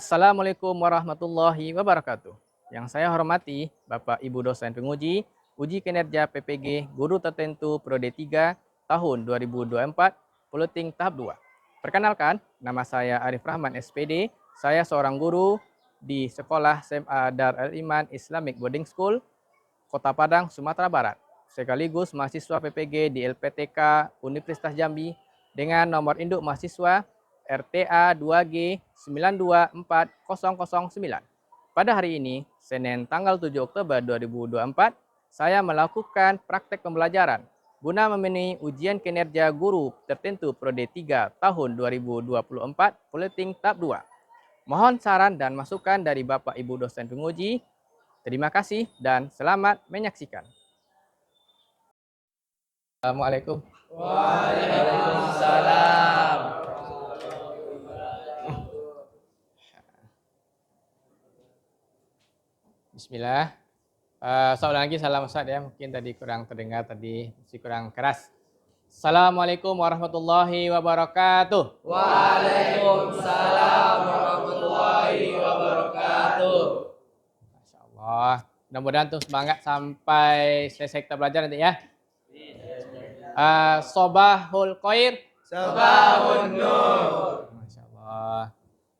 Assalamualaikum warahmatullahi wabarakatuh. Yang saya hormati Bapak Ibu dosen penguji, uji kinerja PPG Guru Tertentu Prode 3 tahun 2024, Peleting tahap 2. Perkenalkan, nama saya Arif Rahman SPD. Saya seorang guru di Sekolah SMA Dar Al Iman Islamic Boarding School, Kota Padang, Sumatera Barat. Sekaligus mahasiswa PPG di LPTK Universitas Jambi dengan nomor induk mahasiswa RTA 2G 924009. Pada hari ini, Senin tanggal 7 Oktober 2024, saya melakukan praktek pembelajaran guna memenuhi ujian kinerja guru tertentu Prode 3 tahun 2024 Peleting tahap 2. Mohon saran dan masukan dari Bapak Ibu dosen penguji. Terima kasih dan selamat menyaksikan. Assalamualaikum. Waalaikumsalam. Bismillah. Seorang lagi salam Ustaz ya, mungkin tadi kurang terdengar, tadi masih kurang keras. Assalamualaikum warahmatullahi wabarakatuh. Waalaikumsalam warahmatullahi wabarakatuh. Masya Allah. Mudah-mudahan tuh semangat sampai selesai kita belajar nanti ya. Sobahul khair. Sabahun nur. Masya Allah.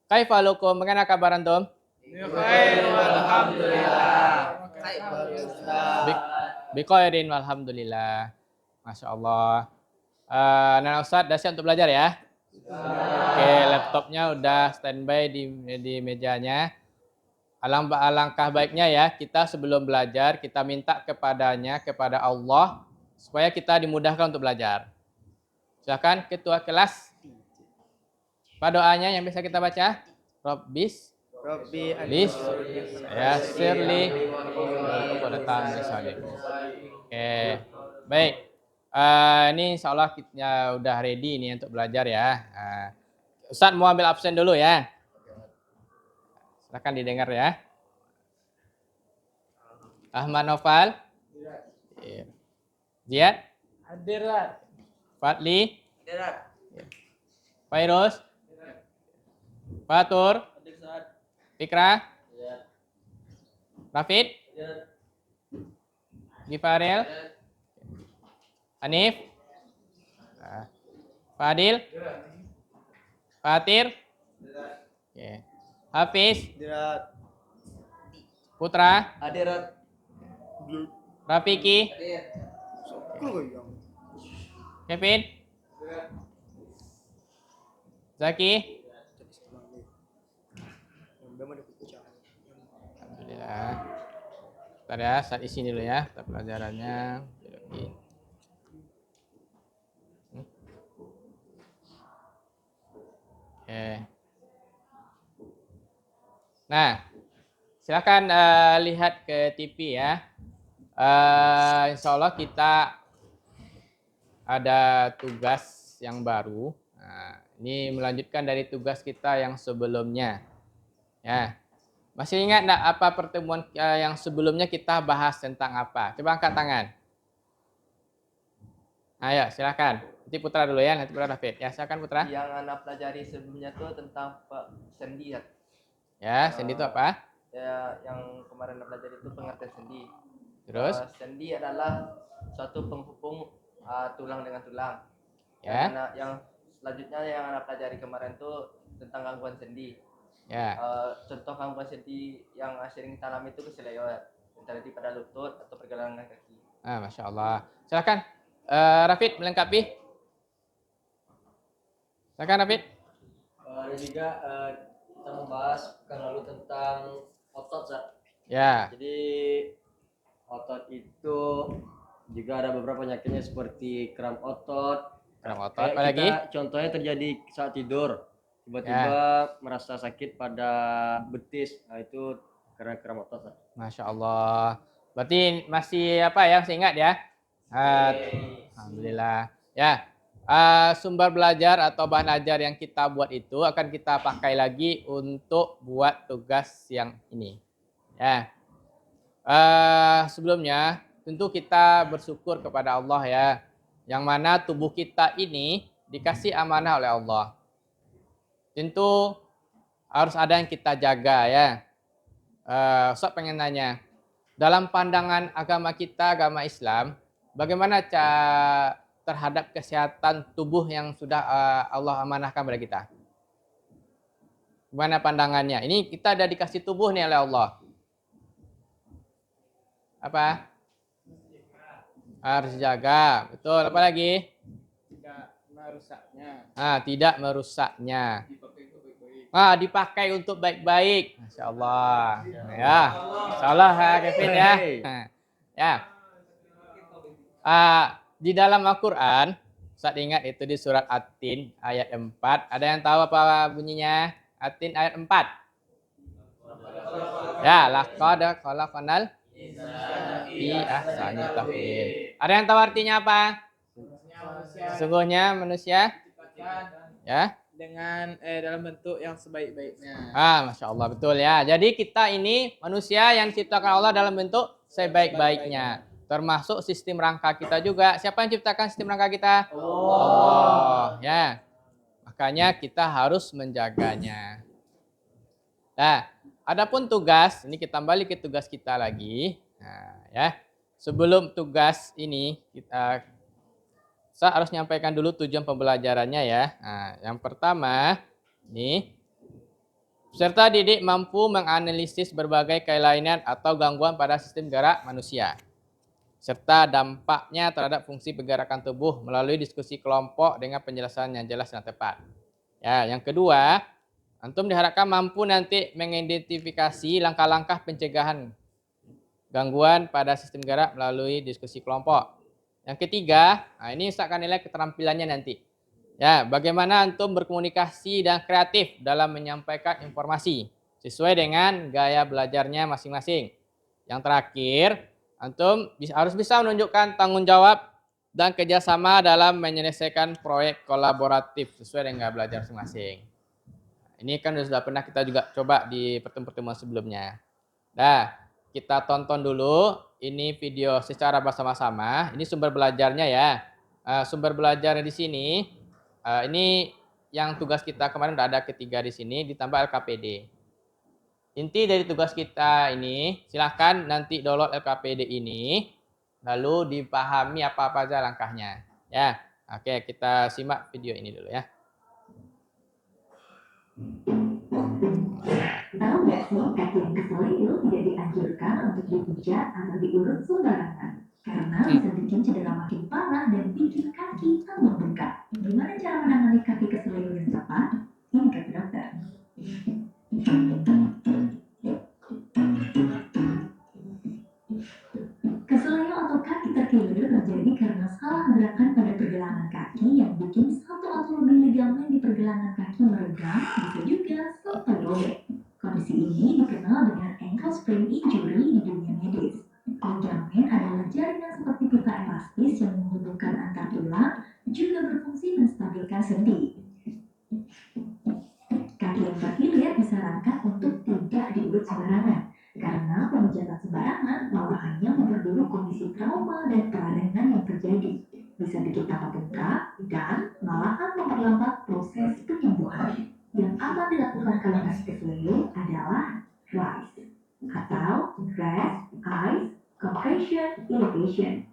Kaifalukum, bagaimana kabar antum? Bikhair walhamdulillah. Bikhairin walhamdulillah. Masya Allah. Nana Ustadz, dah siap untuk belajar ya? Oke, laptopnya udah standby di mejanya. Alangkah baiknya ya, kita sebelum belajar, kita minta kepada Allah, supaya kita dimudahkan untuk belajar. Silakan ketua kelas. Apa doanya yang bisa kita baca? Rabbis Lis ya sirli Oke, baik. Ini insya Allah kita udah ready nih untuk belajar ya. Ustadz mau ambil absen dulu ya. Silakan didengar ya. Ahmad Noval. Ziad. Hadirat. Fadli. Hadirat. Fairuz. Fatur. Fikra. Rafid. Gifarel. Hanif. Fadil. Fatir. Hafiz. Putra. Hadirat. Rafiki. Kevin. Zaki. Alhamdulillah. Bentar ya, saat isi dulu ya pelajarannya. Oke. Nah, silakan lihat ke TV ya. Insya Allah kita ada tugas yang baru. Nah, ini melanjutkan dari tugas kita yang sebelumnya. Ya, masih ingat enggak apa pertemuan yang sebelumnya kita bahas tentang apa? Coba angkat tangan. Ayo, silakan. Nanti Putra dulu ya, nanti Putra David. Ya, silakan Putra. Yang anak pelajari sebelumnya tuh tentang Pak sendi ya. Ya, sendi itu apa? Ya, yang kemarin anak pelajari itu pengertian sendi. Terus? Sendi adalah suatu penghubung tulang dengan tulang. Ya. Yang selanjutnya yang anak pelajari kemarin tuh tentang gangguan sendi. Ya. Contoh gangguan sendi yang sering kita alami itu keseleo, terjadi pada lutut atau pergelangan kaki. Masya Allah. Silakan Rafid melengkapi. Silakan Rafid. Dan juga kita membahas pekan lalu tentang otot, Zat. Ya. Jadi otot itu juga ada beberapa penyakitnya seperti kram otot. Kram otot. Apa lagi? Contohnya terjadi saat tidur, tiba-tiba merasa sakit pada betis. Nah, itu karena kram otot, Zat. Masya Allah. Berarti masih apa ya? Masih ingat ya? Alhamdulillah. Ya. Sumber belajar atau bahan ajar yang kita buat itu akan kita pakai lagi untuk buat tugas yang ini. Ya. Sebelumnya tentu kita bersyukur kepada Allah ya, yang mana tubuh kita ini dikasih amanah oleh Allah. Tentu harus ada yang kita jaga ya. Ustaz pengen nanya, dalam pandangan agama kita, agama Islam, bagaimana terhadap kesehatan tubuh yang sudah Allah amanahkan kepada kita? Gimana pandangannya? Ini kita ada dikasih tubuh nih oleh Allah. Apa? Harus jaga. Betul. Apa lagi? Tidak merusaknya. Tidak merusaknya. Dipakai untuk baik-baik. Dipakai untuk baik-baik. Masya Allah. Ya. Salah ya Kevin ya. Ya. Di dalam Al-Quran, Ustaz ingat itu di surat At-Tin ayat 4. Ada yang tahu apa bunyinya? At-Tin ayat 4. Ya, laqad khalaqnal fi ahsani taqwim. Ada yang tahu artinya apa? Sesungguhnya manusia ya Dengan dalam bentuk yang sebaik-baiknya. Masya Allah, betul ya. Jadi kita ini manusia yang diciptakan Allah dalam bentuk sebaik-baiknya. Termasuk sistem rangka kita juga. Siapa yang ciptakan sistem rangka kita? Allah. Ya. Makanya kita harus menjaganya. Nah, adapun tugas, ini kita kembali ke tugas kita lagi. Nah, ya. Sebelum tugas ini saya harus nyampaikan dulu tujuan pembelajarannya ya. Nah, yang pertama, nih, peserta didik mampu menganalisis berbagai kelainan atau gangguan pada sistem gerak manusia, serta dampaknya terhadap fungsi pergerakan tubuh melalui diskusi kelompok dengan penjelasan yang jelas dan tepat. Ya, yang kedua, antum diharapkan mampu nanti mengidentifikasi langkah-langkah pencegahan gangguan pada sistem gerak melalui diskusi kelompok. Yang ketiga, ini Ustaz akan nilai keterampilannya nanti. Ya, bagaimana antum berkomunikasi dan kreatif dalam menyampaikan informasi sesuai dengan gaya belajarnya masing-masing. Yang terakhir, antum harus bisa menunjukkan tanggung jawab dan kerjasama dalam menyelesaikan proyek kolaboratif sesuai dengan gaya belajar masing-masing. Ini kan sudah pernah kita juga coba di pertemuan sebelumnya. Nah, kita tonton dulu ini video secara bersama-sama. Ini sumber belajarnya ya. Sumber belajar di sini. Ini yang tugas kita kemarin udah ada ketiga di sini ditambah LKPD. Inti dari tugas kita ini, silahkan nanti download LKPD ini, lalu dipahami apa-apa aja langkahnya. Ya, oke kita simak video ini dulu ya. Tahu nggak sih, kaki yang kesel itu tidak dianjurkan untuk dipijat atau diurut sembarangan. Karena bisa bikin cedera makin parah dan bikin kaki tambah bengkak. Gimana cara menangani kaki kesel yang tepat? Ini kata dokter. Keseleo atau kaki terkilir terjadi karena salah gerakan pada pergelangan kaki yang bikin satu atau lebih ligamen di pergelangan kaki meregang, bisa juga sampai robek. Kondisi ini dikenal dengan ankle sprain injury di dunia medis. Ligamen adalah jaringan seperti pita elastis yang menghubungkan antar tulang, juga berfungsi menstabilkan sendi. Kaki yang terkilir disarankan untuk tidak diurut sembarangan, karena pemijatan sembarangan malah hanya memperburuk kondisi trauma dan peradangan yang terjadi. Bisa bikin tambah bengkak dan malahan memperlambat proses penyembuhan. Yang akan dilakukan kalau kaki keseleo adalah rise atau rest, ice, compression, elevation.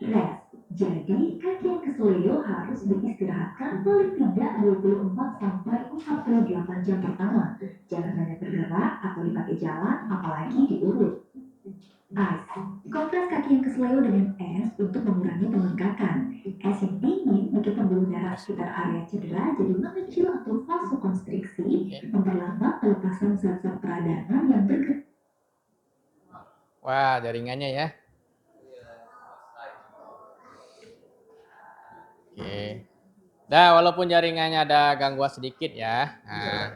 Rest. Jadi, kaki yang keseleo harus diistirahatkan paling tidak 24 sampai 48 jam pertama. Jangan banyak bergerak atau dipakai jalan, apalagi diurut. Ice. Kompres kaki yang keseleo dengan es untuk mengurangi pembengkakan. Es yang dingin bikin pembuluh darah sekitar area cedera jadi mengecil atau vasokonstriksi, memperlambat pelepasan zat-zat peradangan yang bergerak. Wah, jaringannya ya. Oke. Nah, walaupun jaringannya ada gangguan sedikit ya. Nah,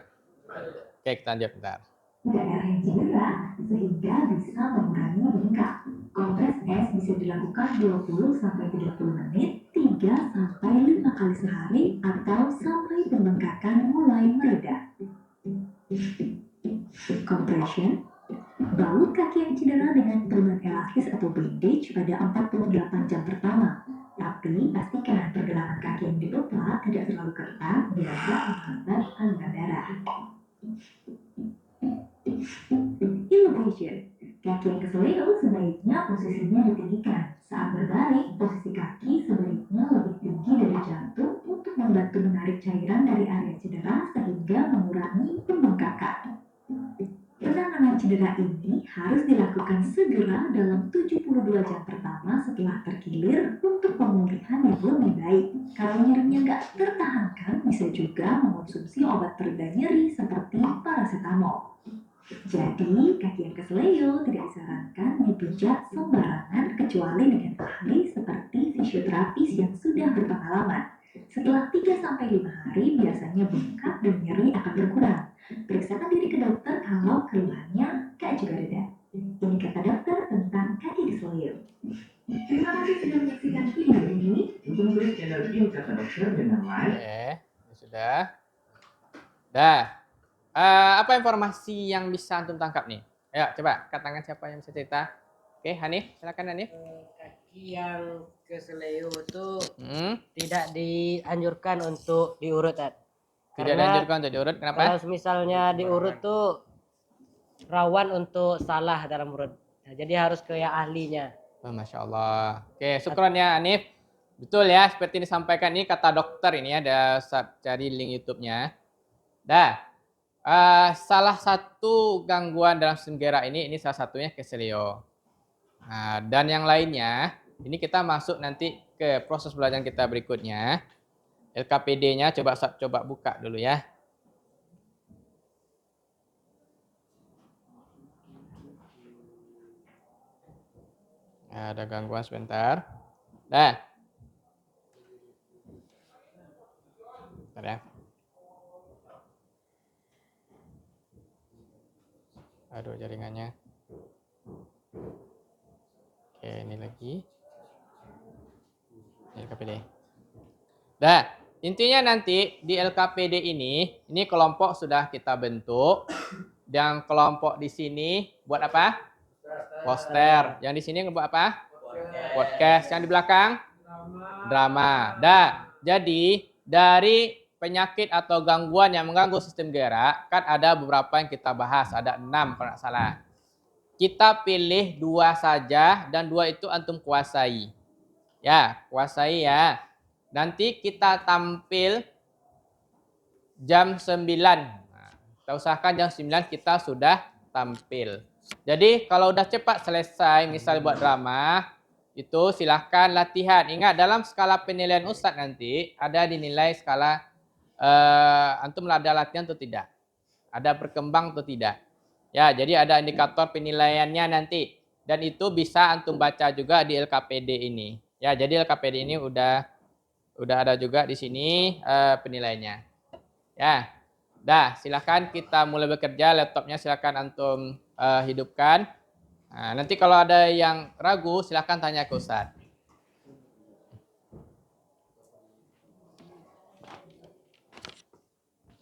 oke kita lanjut bentar. Daerah yang cedera sehingga bisa mengurangi bengkak. Kompres es bisa dilakukan 20 sampai 30 menit, 3 sampai 5 kali sehari atau sampai pembengkakan mulai mereda. Compression. Balut kaki yang cedera dengan perban elastis atau bandage pada 48 jam pertama. Tapi pastikan pergelangan kaki yang dibepat tidak terlalu ketat dianggap menghambat aliran darah. Elevation. Kaki yang keseleo sebaiknya posisinya ditinggikan. Saat berbaring, posisi kaki sebaiknya lebih tinggi dari jantung untuk membantu menarik cairan dari area cedera sehingga mengurangi pembengkakan. Penanganan cedera ini harus dilakukan segera dalam 72 jam pertama setelah terkilir untuk pemulihan yang lebih baik. Kalau nyerinya nggak tertahankan, bisa juga mengonsumsi obat pereda nyeri seperti paracetamol. Jadi, kaki yang keseleo tidak disarankan dipijat sembarangan kecuali dengan ahli seperti fisioterapis yang sudah berpengalaman. Setelah 3-5 hari, biasanya bengkak dan nyeri akan berkurang. Periksakan diri ke dokter kalau keluhannya gak juga reda. Ini kata dokter tentang kaki keseleo. Terima kasih sudah menyaksikan video ini. Tunggu channel Ini Kata Dokter dengan like. Oke, sudah. Dah. Apa informasi yang bisa antum tangkap nih? Ayo, coba angkat tangan siapa yang bisa cerita. Oke, Hanif, silakan Hanif. Kaki yang keseleo itu Hmm, tidak dianjurkan untuk diurut, Tat. tidak Karena dianjurkan untuk diurut. Kenapa? kalau misalnya diurut tuh rawan untuk salah dalam urut. Nah, jadi harus ke yang ahlinya. Oh, Masya Allah. Oke, syukron ya Hanif. Betul ya, seperti disampaikan ini kata dokter ini ada cari link YouTube-nya. Dah. Salah satu gangguan dalam sistem gerak ini salah satunya keseleo. Nah, dan yang lainnya, ini kita masuk nanti ke proses belajar kita berikutnya. LKPD-nya coba buka dulu ya. Ada gangguan sebentar. Nah. Bentar ya. Aduh, jaringannya. Oke, ini lagi. LKPD. Nah, intinya nanti di LKPD ini kelompok sudah kita bentuk. Dan kelompok di sini buat apa? Poster. Yang di sini buat apa? Podcast. Yang di belakang? Drama. Jadi dari penyakit atau gangguan yang mengganggu sistem gerak, kan ada beberapa yang kita bahas, ada 6 kalau tidak salah. Kita pilih 2 saja dan 2 itu antum kuasai. Ya, kuasai ya. Nanti kita tampil jam 9. Nah, kita usahakan jam 9 kita sudah tampil. Jadi kalau udah cepat selesai, misalnya buat drama, itu silahkan latihan. Ingat dalam skala penilaian Ustadz nanti ada dinilai skala antum ada latihan atau tidak, ada berkembang atau tidak. Ya, jadi ada indikator penilaiannya nanti dan itu bisa antum baca juga di LKPD ini. Ya, jadi LKPD ini udah ada juga di sini penilaiannya. Ya, silakan kita mulai bekerja. Laptopnya silakan antum hidupkan. Nah, nanti kalau ada yang ragu silakan tanya ke Ustadz.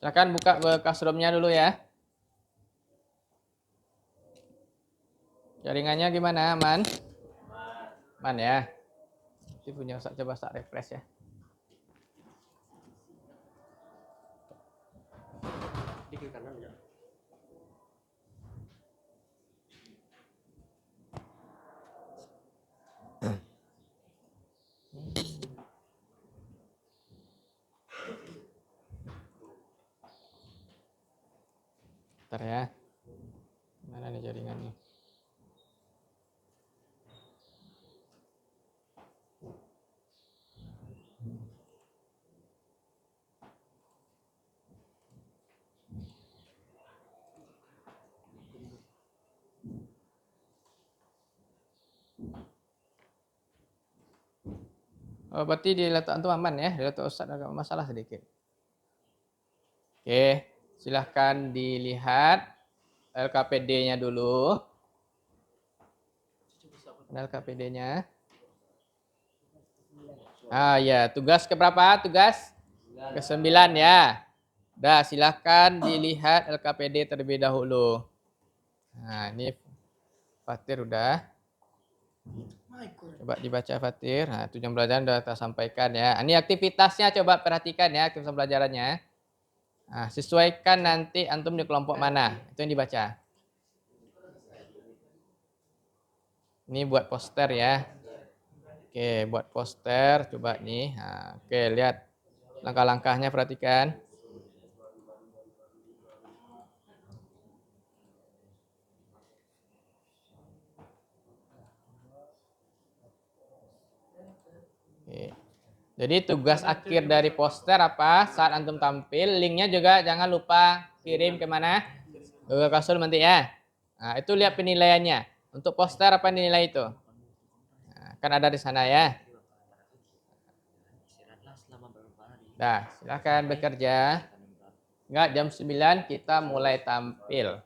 Silakan buka classroom-nya dulu ya. Jaringannya gimana? Aman? Aman ya. Nanti punya Ustadz, coba Ustadz refresh ya. Di kiri kanan ya. Bentar ya. Mana nih jaringannya? Oh, berarti di laptop antum aman ya? Di laptop Ustadz agak masalah sedikit. Oke, silahkan dilihat LKPD-nya dulu. LKPD-nya. Ah ya, tugas keberapa? Tugas ke-9 ya. Silahkan dilihat LKPD terlebih dahulu. Nah, ini Fatir udah. Coba dibaca Fatir. Nah, tujuan pelajaran sudah kita sampaikan ya. Ini aktivitasnya coba perhatikan ya, aktivitas pelajarannya. Nah, sesuaikan nanti antum di kelompok mana. Itu yang dibaca. Ini buat poster ya. Oke, buat poster coba nih. Nah, oke, lihat langkah-langkahnya perhatikan. Oke. Jadi tugas akhir dari poster apa? Saat antum tampil, linknya juga jangan lupa kirim kemana? Google Classroom nanti ya. Nah, itu lihat penilaiannya. Untuk poster apa nilai itu? Nah, kan ada di sana ya. Nah, silakan bekerja. Enggak, jam 9 kita mulai tampil.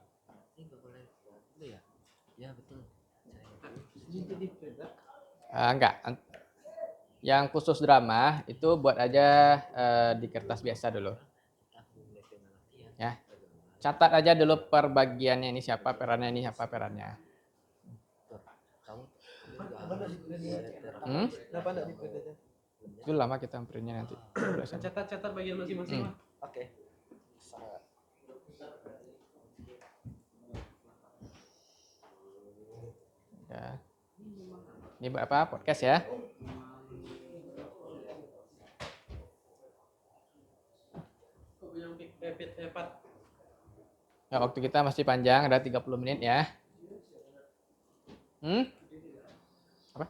Enggak. Yang khusus drama itu buat aja di kertas biasa dulu. Ya. Catat aja dulu perbagiannya, ini siapa perannya, ini siapa perannya. Itu lama kita printnya nanti. Catat bagian masing-masing lah. Oke. Ya. Ini apa? Podcast ya. Ya, waktu kita masih panjang, ada 30 menit ya. Apa?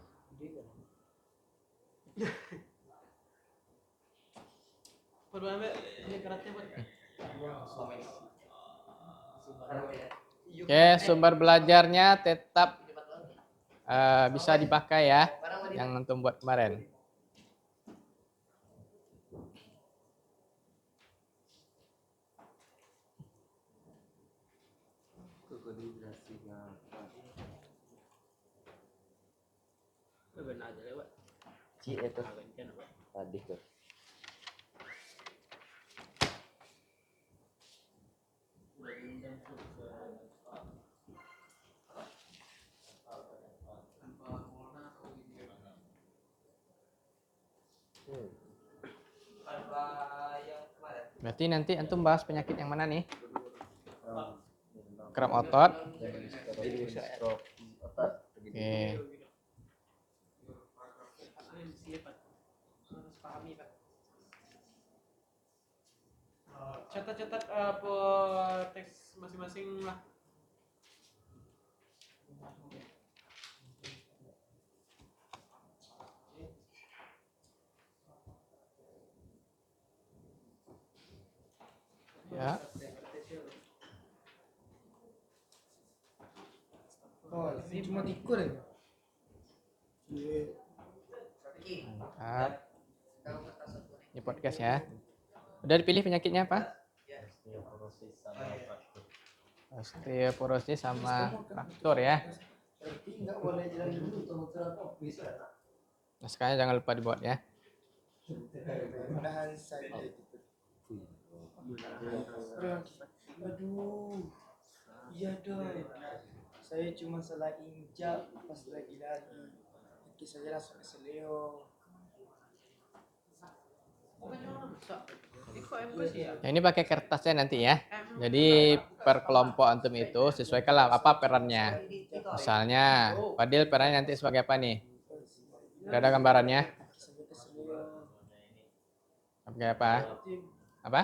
Oke, sumber belajarnya tetap bisa dipakai ya, yang antum buat kemarin. Itu tadi tuh. Berarti nanti antum bahas penyakit yang mana nih? Kram otot. Oke. Catat teks masing-masing lah. Ya. Oh, ini cuma ikut ya. Mantap. Ini podcast ya. Udah dipilih penyakitnya apa? Osteoporosis sama fraktur ya. Enggak boleh jalan dulu bisa. Nah, sekarang jangan lupa dibuat ya. Menahan sakit. Aduh. Iya dong. Saya cuma salah injak pas lagi lari. Kaki saya langsung keseleo. Yang ini pakai kertasnya nanti ya. Jadi per kelompok antum itu sesuaikanlah apa perannya. Misalnya, Fadil perannya nanti sebagai apa nih? Udah ada gambarannya? Sebagai apa? Apa?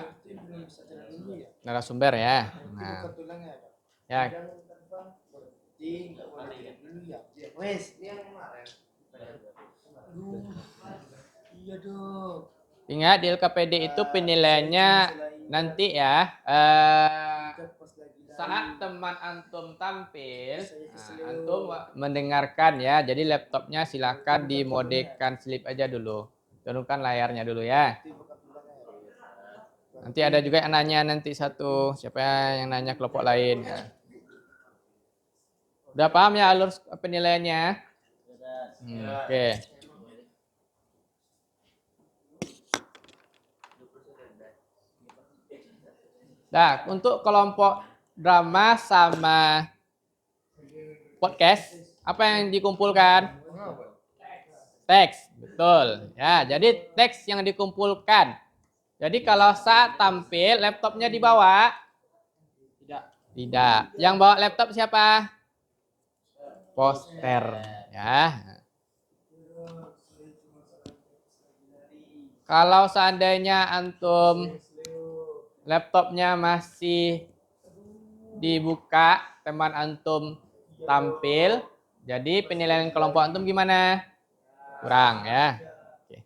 Narasumber ya. Nah. Ya. Wes, dia yang kemarin. Iya dong. Ingat di LKPD itu penilaiannya nanti ya. Saat teman antum tampil, antum mendengarkan ya. Jadi laptopnya silakan dimodekan slip aja dulu. Turunkan layarnya dulu ya. Nanti ada juga yang nanya nanti satu. Siapa yang nanya kelompok lain. Ya. Udah paham ya alur penilaiannya? Oke. Nah, untuk kelompok drama sama podcast, apa yang dikumpulkan? Teks, betul. Ya, jadi teks yang dikumpulkan. Jadi kalau saat tampil laptopnya dibawa? Tidak. Yang bawa laptop siapa? Poster, ya. Kalau seandainya antum laptopnya masih dibuka, teman antum tampil, jadi penilaian kelompok antum gimana? Kurang ya. Oke.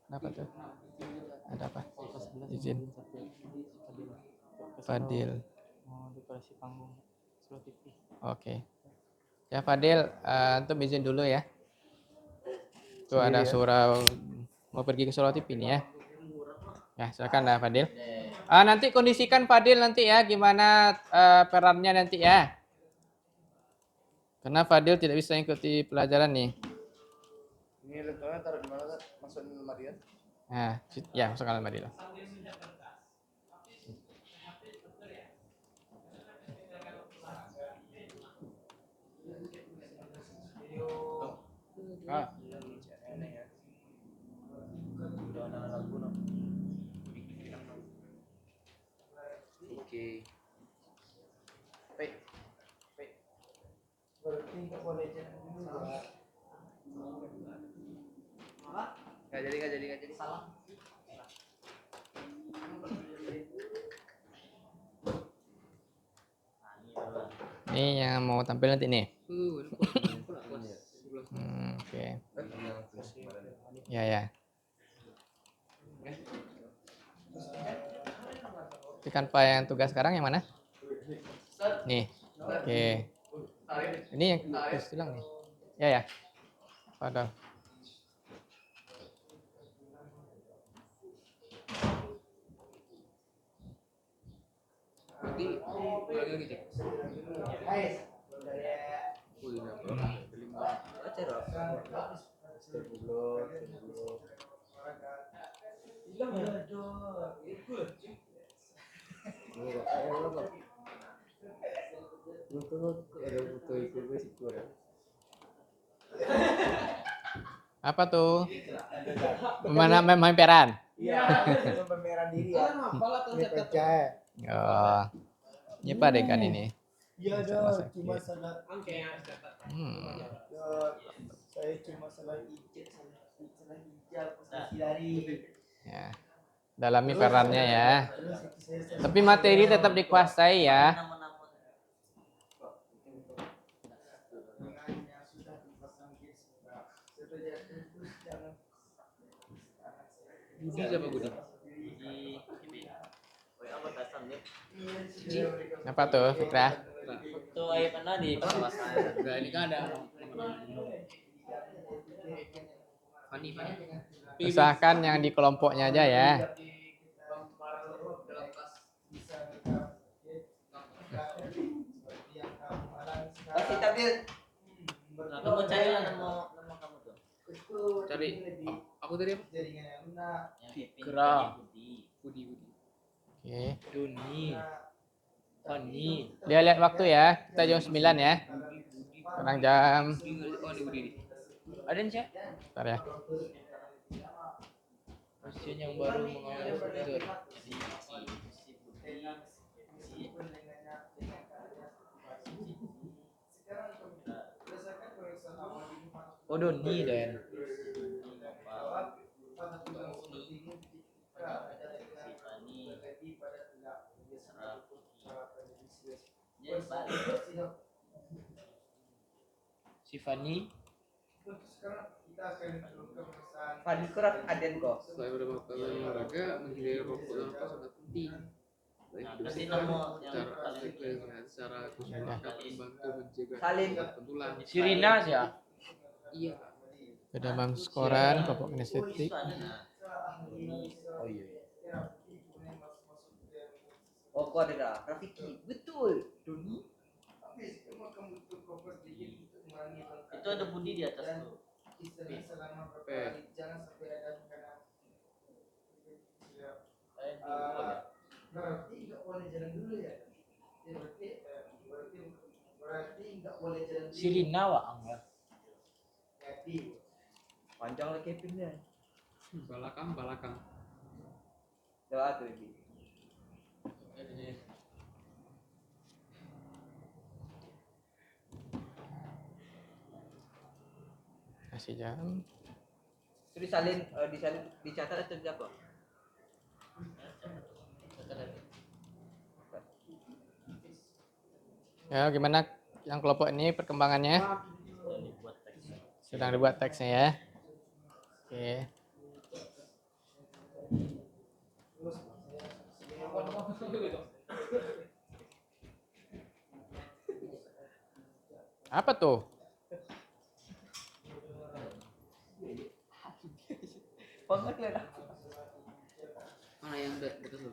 Kenapa tuh? Ada apa? Izin. Fadil. Oke. Ya Fadil, antum izin dulu ya. Tuh ada surau mau pergi ke Solo TV nih ya. Ya, silakan lah Fadil. Nanti kondisikan Fadil nanti ya gimana perannya nanti ya. Karena Fadil tidak bisa ikuti pelajaran nih. Ini laptopnya taruh di mana? Masukin lemari ya? Nah, ya masuk ke lemari lah. Oke. Berarti nggak boleh jalan dulu ya. Nggak jadi. Salah. Ini yang mau tampil nanti nih. Oke. Ya. Kan Pak yang tugas sekarang yang mana? Nih. Oke. Ini yang terus bilang nih. Ya. Pada. Apa tuh? Mana main peran? Iya, pemeran diri ya. Ini percaya. Oh. Ini Pak Dekan ini. Iya dong, cuma salah. Oke. Hmm. Ya, saya cuma salah hijab pas dari. Ya. Dalami perannya ya. Terus saya Tapi materi tetap dikuasai ya. dengannya sudah dipasang gips. Sudah terus jangan. Budi siapa Budi? Apa tuh, Fikra? Foto ayat mana di Enggak, ini kan ada Fani. Usahakan yang di kelompoknya aja ya. Kasih tabir. Kamu cari nama kamu tuh. Cari. Aku tadi apa? Jaringan yang lunak. Fikra. Budi. Oke. Doni. Fani. Dia lihat waktu ya. Kita jam 9 ya. Sekarang jam. Oh, ini Budi. Ada nih, Cak? Bentar ya. Pasien yang baru mengalami seizure. Oh, Doni dan. Si Fani. Fani kurang aden kok. Selain beberapa olahraga, menghindari rokok dan rokok sangat penting. Baik Nanti dosis nama yang secara paling aktif dan secara khusus akan membantu mencegah Salin. pentulan. Si Rina sih ya. Iya. Sudah mam skoran, kelompok kinestetik. Oh iya. Oh, kok ada Rafiki. Betul. Doni. Itu ada Budi di atas tuh. Berarti nggak boleh jalan dulu ya. Berarti nggak boleh jalan dulu. Sirina wa angga. Panjang lagi pinnya. Balakang. Doa tuh ini. Masih jam. Itu disalin dicatat atau apa? Ya, gimana yang kelompok ini perkembangannya? Sedang dibuat teksnya ya. Oke. Apa tuh? Mana yang dekat lu?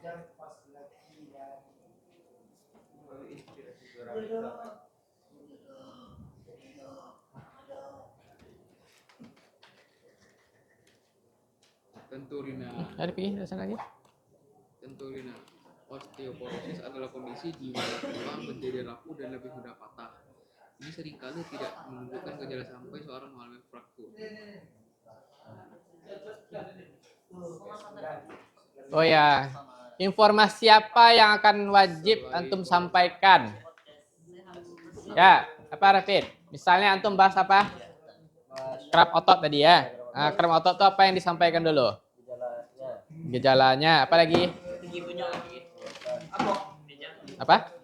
Tenturina. Ada pergi dari sana lagi. Tenturina. Osteoporosis adalah kondisi di mana tulang menjadi rapuh dan lebih mudah patah. Ini seringkali tidak menunjukkan gejala sampai seorang mengalami fraktur. Oh ya, informasi apa yang akan wajib antum sampaikan? Ya, apa Rafid? Misalnya antum bahas apa? Kram otot tadi ya. Nah, kram otot itu apa yang disampaikan dulu? Gejalanya, apa lagi? Apa?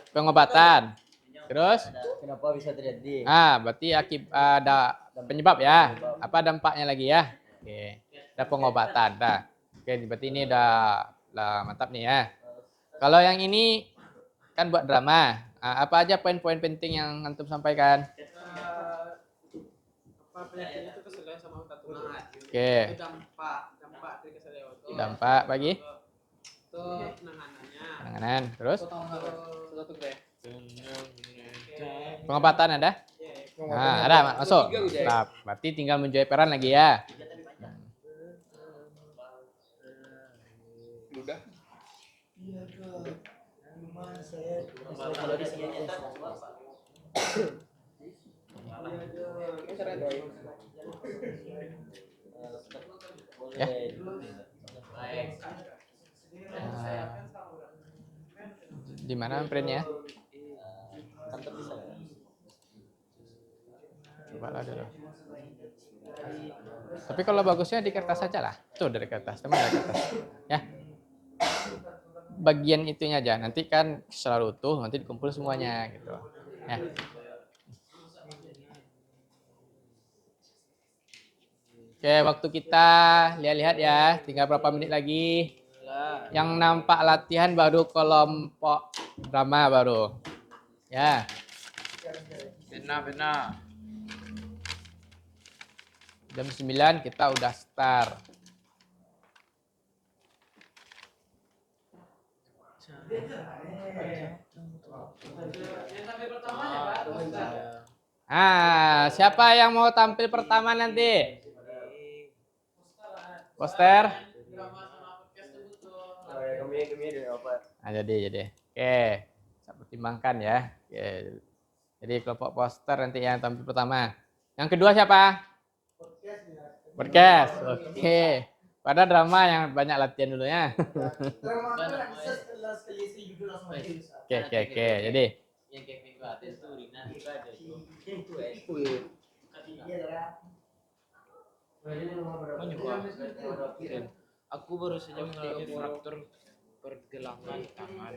Pengobatan. Terus? Kenapa bisa terjadi? Ah, berarti ada penyebab ya. Apa dampaknya lagi ya? Oke. Ada pengobatan. Dah. Oke, berarti ini udah mantap nih ya. Kalau yang ini kan buat drama. Apa aja poin-poin penting yang antum sampaikan? Apa penyakitnya itu keselio sama otot tulang. Oke. Dampak dari keselio itu. Dampak bagi? Itu penanganannya. Penanganan. Terus? Satu deh. Pengobatan ada? Nah, ada masuk. Nah, berarti tinggal menjual peran lagi ya. Udah. Iya kak. Cuman saya Kalau di sini nyetak apa? Ya. Di mana printnya? Coba lah dulu. Tapi kalau bagusnya di kertas saja lah. Tuh dari kertas, teman dari kertas. Ya. Bagian itunya aja. Nanti kan selalu utuh, nanti dikumpul semuanya gitu. Ya. Oke, waktu kita lihat-lihat ya. Tinggal berapa menit lagi. Yang nampak latihan baru kelompok drama baru. Ya. Benar. Jam 9 kita udah start. Siapa yang mau tampil pertama nanti? Poster? Jadi. Oke, saya pertimbangkan ya. Oke. Jadi kelompok poster nanti yang tampil pertama. Yang kedua siapa? Podcast. Oke. Pada drama yang banyak latihan dulu ya. Oke. Jadi Yang kayak minggu atas tuh Rina juga ada itu. Aku baru saja mengalami fraktur pergelangan tangan.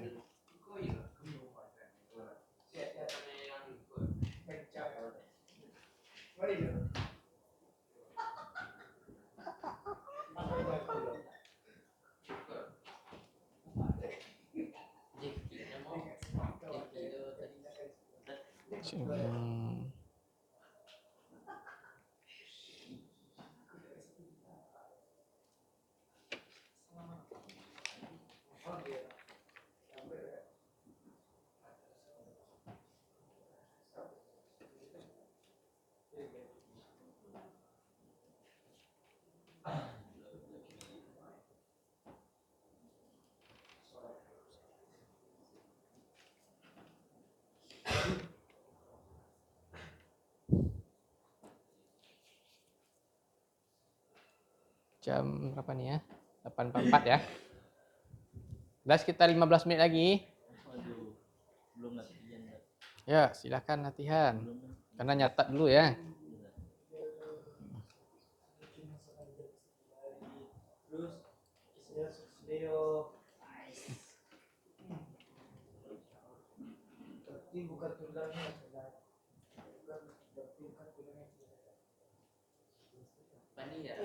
Jam berapa nih ya? 8.44 ya. Udah sekitar 15 menit lagi. Ya, silakan latihan. Karena nyatat dulu ya. Terus saya seleo. Tapi bukan tulangnya. Bukan tulangnya. Pani ya.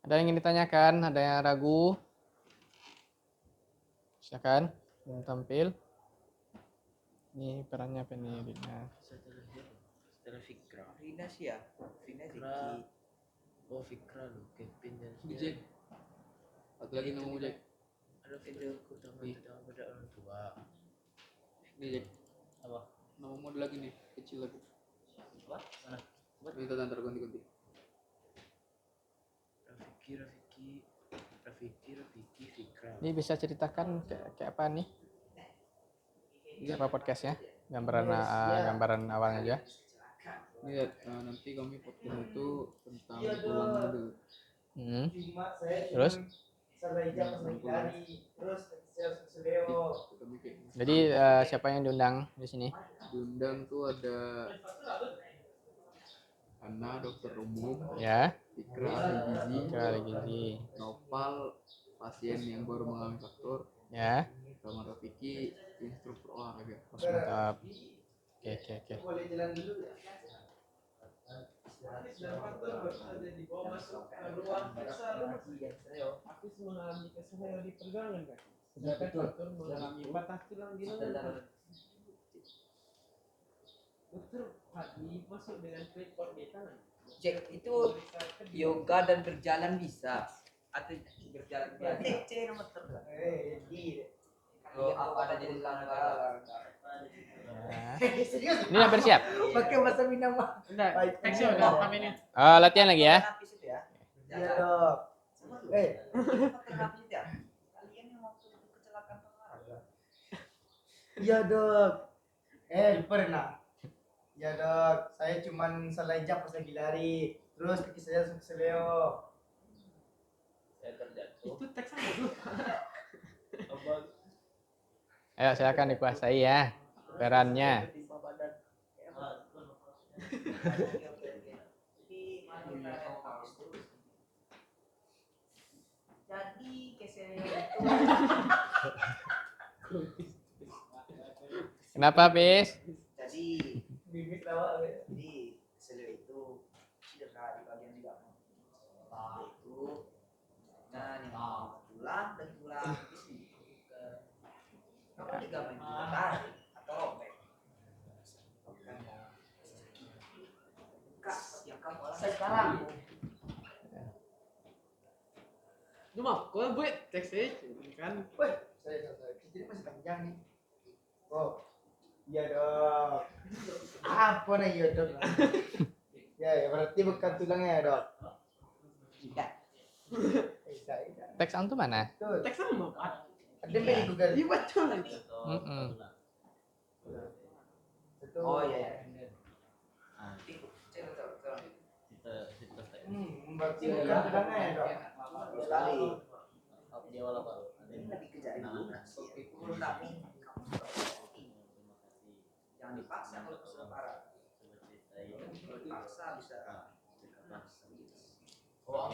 Ada yang ingin ditanyakan? Ada yang ragu? Silakan, belum tampil. Ini perannya apa nih, Dina? Setelah Fikra. Rina sih ya. Rina Ziki. Oh Fikra lu, Kevin dan Jack. Satu lagi nama Jack. Ada videoku tambah pada orang tua. Nih Jack. Apa? Namamu ada lagi nih, kecil lagi. Apa? Mana? Minta antar ganti-ganti. Rafiki, Fikra. Ini bisa ceritakan kayak apa nih? Kayak apa podcastnya? Gambaran awalnya aja. Ini lihat, nanti kami podcast itu tentang tulang muda. Cuma saya Terus? salah ijab pas lagi lari. Terus saya seleo. Kita bikin. Jadi siapa yang diundang di sini? Diundang tuh ada Ana, dokter umum, Ya, Fikra ahli gizi, Kali Gizi. Nopal pasien yang baru mengalami faktor, Ya, sama Rafiki instruktur olahraga. mantap. Oke. Boleh jalan dulu ya? Hafiz mengalami keseleo di pergelangan kaki. Sedangkan dokter mengalami patah tulang di lengan kaki. Dokter Fadli masuk dengan tripod di tangan. Cek itu yoga dan berjalan bisa atau berjalan biasa. Nomor Oh, ada jadi langgar. Ya. Serius? Ini hampir siap. Pakai bahasa Minang mah. Action udah kami ini. Latihan lagi ya. Napis itu ya. Iya dok. Kalian yang waktu itu kecelakaan olahraga. Iya dok. Pernah. Ya dok, saya cuman salah ijab pas lagi lari. Terus kaki saya seleo. Saya terjatuh. Itu teks apa dulu? Ayo silakan dikuasai ya perannya. Jadi keseleo itu Kenapa, Bis? jadi Bibit lawak. jadi keseleo itu cedera di bagian ligamen. Itu nah ini tulang dan tulang isi. Apa ligamen itu tarik atau robek? Kak, yang kamu alami sekarang. Cuma, kau buat teks kan? Wih, saya jadi masih panjang nih. Oh, iya dok. Apa nih iya dok? Ya berarti bukan tulangnya ya dok. Tidak. Tidak. Teks antum mana? Tuh, Teks sama Pak. ada yang di Google. Iya betul itu. Itu. Oh iya. Berarti bukan tulangnya ya dok. Sekali. Dia wala Pak. Lebih ke jari dulu. Kurang kami. masih kalau sudah parah. Kalau dipaksa bisa. Kalau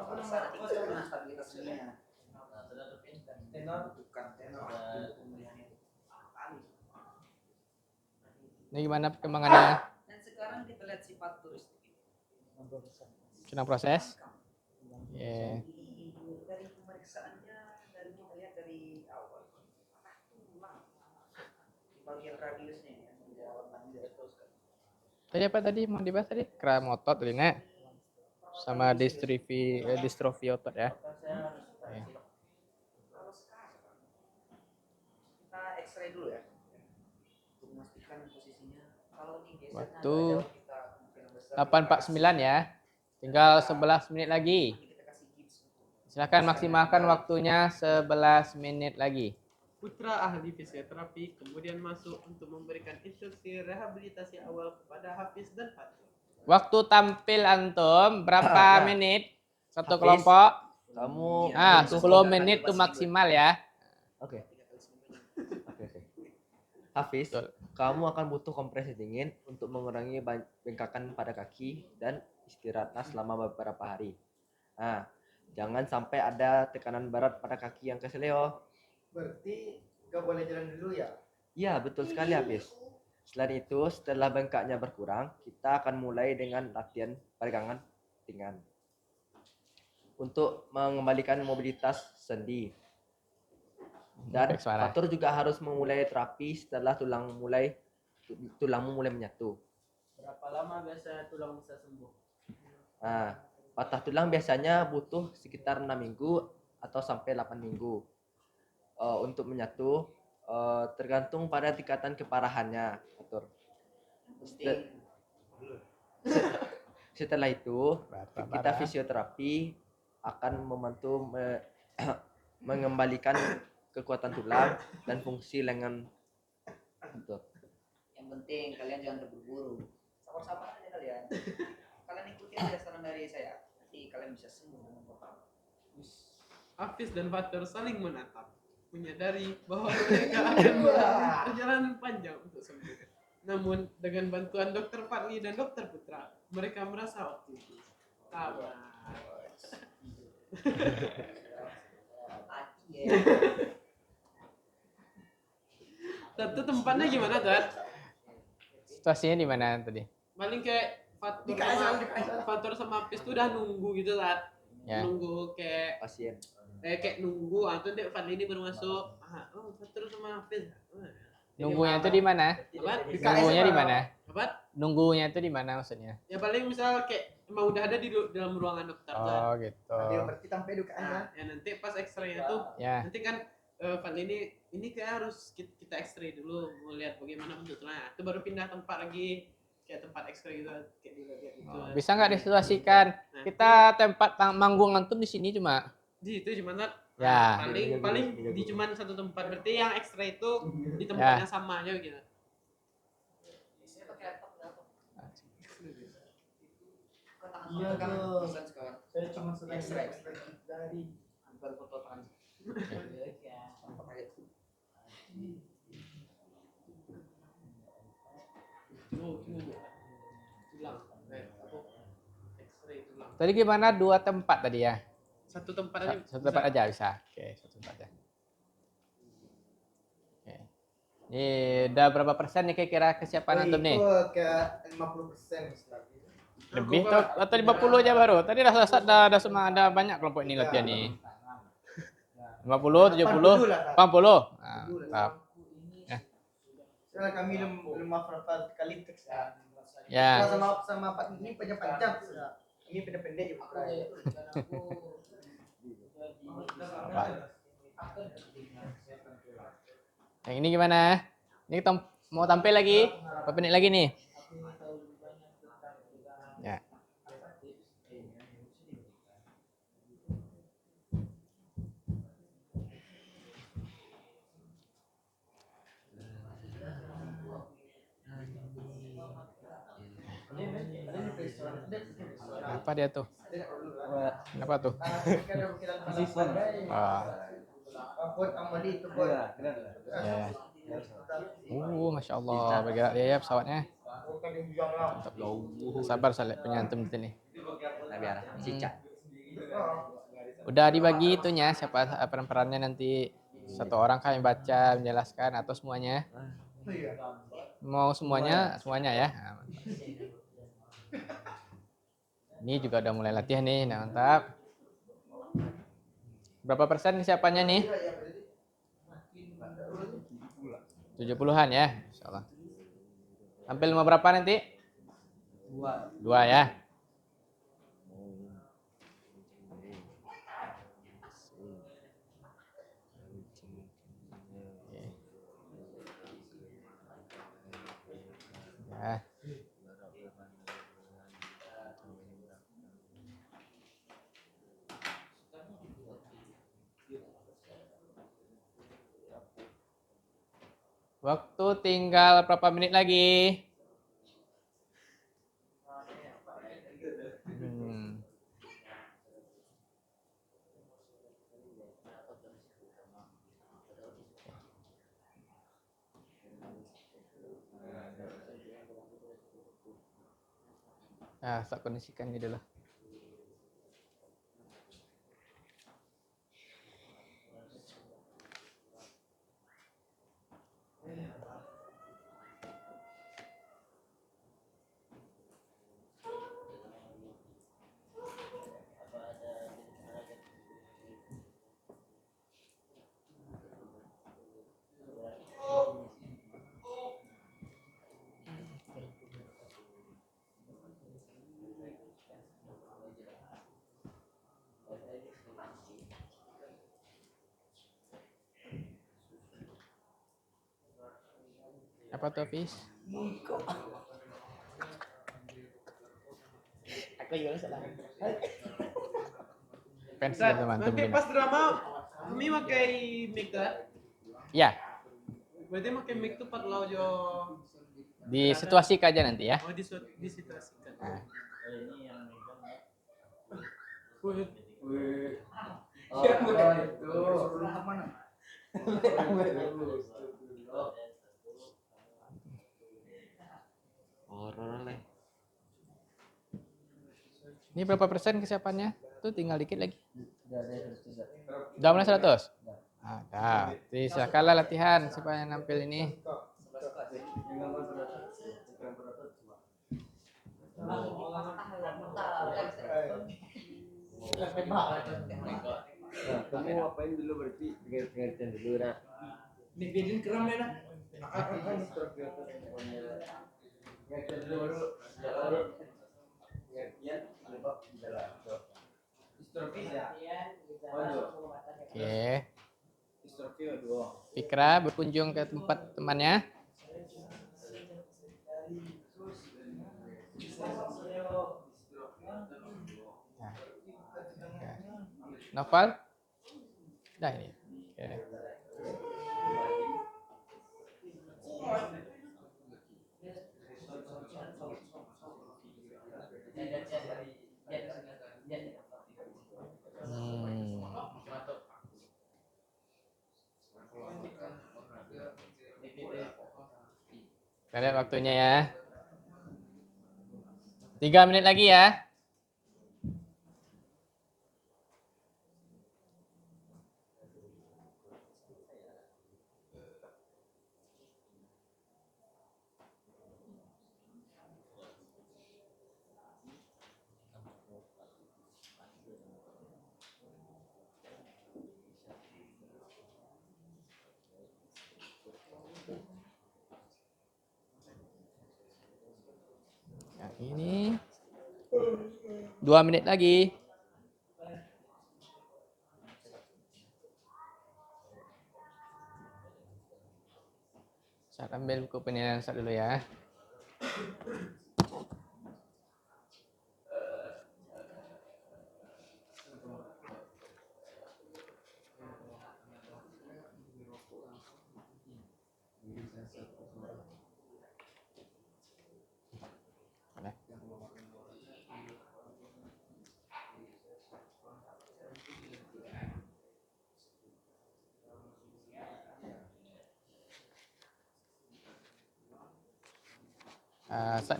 dipaksa nanti kita stabilitas ininya. Tenor bukan tenor. Pemulihan itu kali. Ini gimana perkembangannya? Dan sekarang kita lihat sifat turistik ini. Sedang proses. Oke. Dari pemeriksaannya, dari kita lihat dari awal tulang di bagian radiusnya ya, di awal banjir teruskan. Tadi apa tadi mau dibahas tadi? Kram otot tadi Nek. Sama distrofi otot ya. Oke. Kalau sekarang kita X-ray dulu ya untuk memastikan posisinya. Kalau ini gesernya Waktu agak jauh, kita kemungkinan besar 8.49 ya. Tinggal 11 menit lagi. nanti kita kasih gips untuk Silakan maksimalkan waktunya 11 menit lagi. Putra ahli fisioterapi kemudian masuk untuk memberikan instruksi rehabilitasi awal kepada Hafiz dan Fatur. Waktu tampil antum berapa Ya. menit? Satu Hafiz, kelompok. Kamu Ah, butuh 10 menit tuh maksimal ya. Oke. Oke. Hafiz, Betul. kamu akan butuh kompresi dingin untuk mengurangi bengkakan pada kaki dan istirahatlah selama beberapa hari. Nah, jangan sampai ada tekanan berat pada kaki yang kesleo. Berarti gak boleh jalan dulu ya? Iya, betul sekali Hafiz. Selain itu, setelah bengkaknya berkurang, kita akan mulai dengan latihan peregangan ringan untuk mengembalikan mobilitas sendi. Dan Baik, suara. Fatur juga harus memulai terapi setelah tulangmu mulai menyatu. Berapa lama biasa tulang bisa sembuh? Nah, patah tulang biasanya butuh sekitar 6 minggu atau sampai 8 minggu. Untuk menyatu tergantung pada tingkatan keparahannya, Fatur. Setelah itu, kita fisioterapi akan membantu mengembalikan kekuatan tulang dan fungsi lengan. Betul. yang penting kalian jangan terburu-buru. Sabar-sabar aja kalian. Kalian ikuti aja saran dari saya. Nanti kalian bisa sembuh dengan total. Hafiz dan Fatur saling menatap, menyadari bahwa mereka akan melalui perjalanan panjang untuk sembuh. Namun dengan bantuan Dokter Fadli dan Dokter Putra, mereka merasa optimis. Sabar. Aki ya. Tentu tempatnya gimana, Dad? Situasinya di mana tadi? Paling kayak Di KSL. Fatur sama Hafiz tuh udah nunggu gitu, Dad. Ya. Nunggu kayak Pasien. kayak nunggu atau Dek Fadli ini baru masuk. Fatur sama Hafiz. Nunggunya itu di mana? Apa? Nunggunya di mana? Apa? Nunggunya itu di mana maksudnya? Ya paling misal kayak emang udah ada di dalam ruangan dokter kan. Oh, gitu. Dia berarti sampai dukaan ya. Nah, ya nanti pas X-ray tuh Ya. nanti kan Fadli ini kayak harus kita X-ray dulu mau lihat bagaimana bentuknya. Itu baru pindah tempat lagi kayak tempat X-ray gitu kayak dilihat gitu. Oh, bisa nggak disituasikan? Kita tempat manggung antum di sini cuma. Di itu cuma Ya. paling di cuman satu tempat. Berarti yang X-ray itu di tempat yang sama aja gitu. Saya pakai laptop enggak kok. Kok tangan Iya, pegang tuh. pesan sekarang. Saya cuma sedang X-ray. dari Bukan foto tangan. Pakai itu. Tulang. Apa? X-ray tulang. Tadi gimana? 2 tempat tadi ya? Satu tempat aja. Satu tempat aja bisa. Oke, satu tempat aja. Oke. Ini udah berapa persen nih kira-kira kesiapan antum nih? Itu ke 50% lagi. Lebih atau 50 aja baru? Tadi udah semua ada banyak kelompok ini latihan nih. 50, 70, 80. Nah, mantap. Ya. Soalnya kami belum hafal kali teks ya. Ya. Sama Pak ini panjang. Ini pendek-pendek juga. Yang ini gimana? Ini mau tampil lagi? Berapa menit lagi nih? Ya. Apa dia tuh? Kenapa tuh? Ah, Buat amali itu buat. ya. Masya Allah, bergerak dia ya pesawatnya. Oh, kan yang bilang lah. Mantap. Sabar Saleh penyantum itu nih. Nah, biar cicak. Udah dibagi itunya siapa peran-perannya nanti, satu orang kah yang baca menjelaskan atau semuanya? Mau semuanya ya. Nah, mantap. Ini juga udah mulai latihan nih, nah mantap. Berapa persen kesiapannya nih? 70-an ya, insyaallah. Tampil nomor berapa nanti? 2 ya. Ya. Waktu tinggal berapa menit lagi? Nah, saya kondisikan ini dulu. Apa tuh, Fis? Aku juga salah. Fans Ustaz, teman-teman. nanti pas drama kami pakai mic lah. Ya, Berarti pakai mic tuh parlau jo. disituasikan aja nanti ya. Oh, disituasikan. Nah. Ini berapa persen kesiapannya? Tuh tinggal dikit lagi. Udah mulai 100? Nah, silakanlah latihan siapa yang nampil ini. Kamu ngapain dulu berarti? Pengertian dulu nak. Bikin keren ya nak. Pengertian dulu baru. Oke. Fikra berkunjung ke tempat temannya. Novel? Dah ini. Oke. Kita lihat waktunya ya. 3 menit lagi ya. Yang ini 2 menit lagi. Saya ambil buku penilaian saya dulu ya.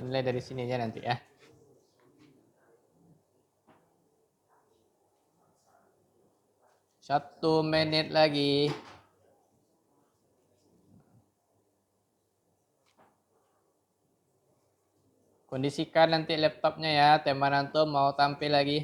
Nilai dari sini aja nanti ya. Satu menit lagi. Kondisikan nanti laptopnya ya. Tema Nanto mau tampil lagi.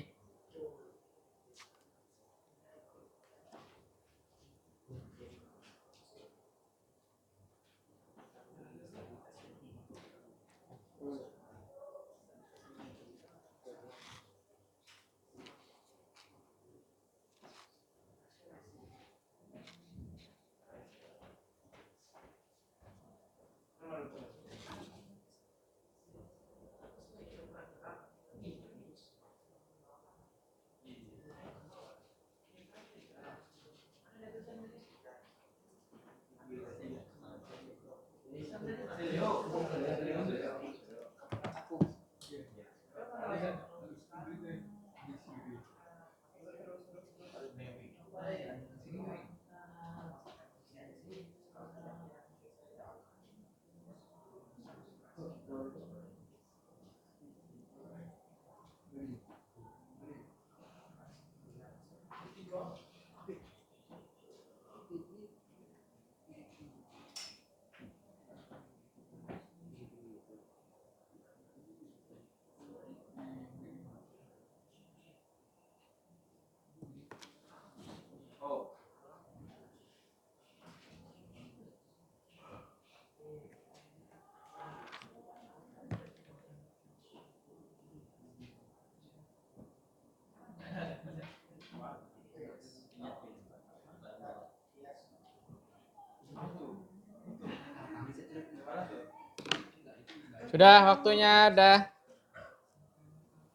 Sudah waktunya, udah.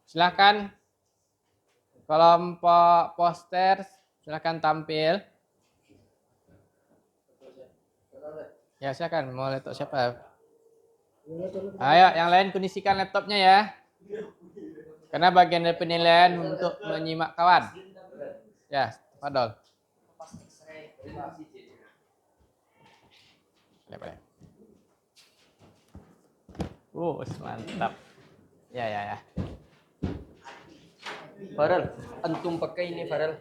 Silakan kelompok poster, silakan tampil. Ya silakan, mau laptop siapa? Ayo, yang lain kondisikan laptopnya ya. Karena bagian dari penilaian untuk menyimak kawan. Ya, Fadol. Boleh. Mantap. Ya. Farel, antum pakai ini Farel.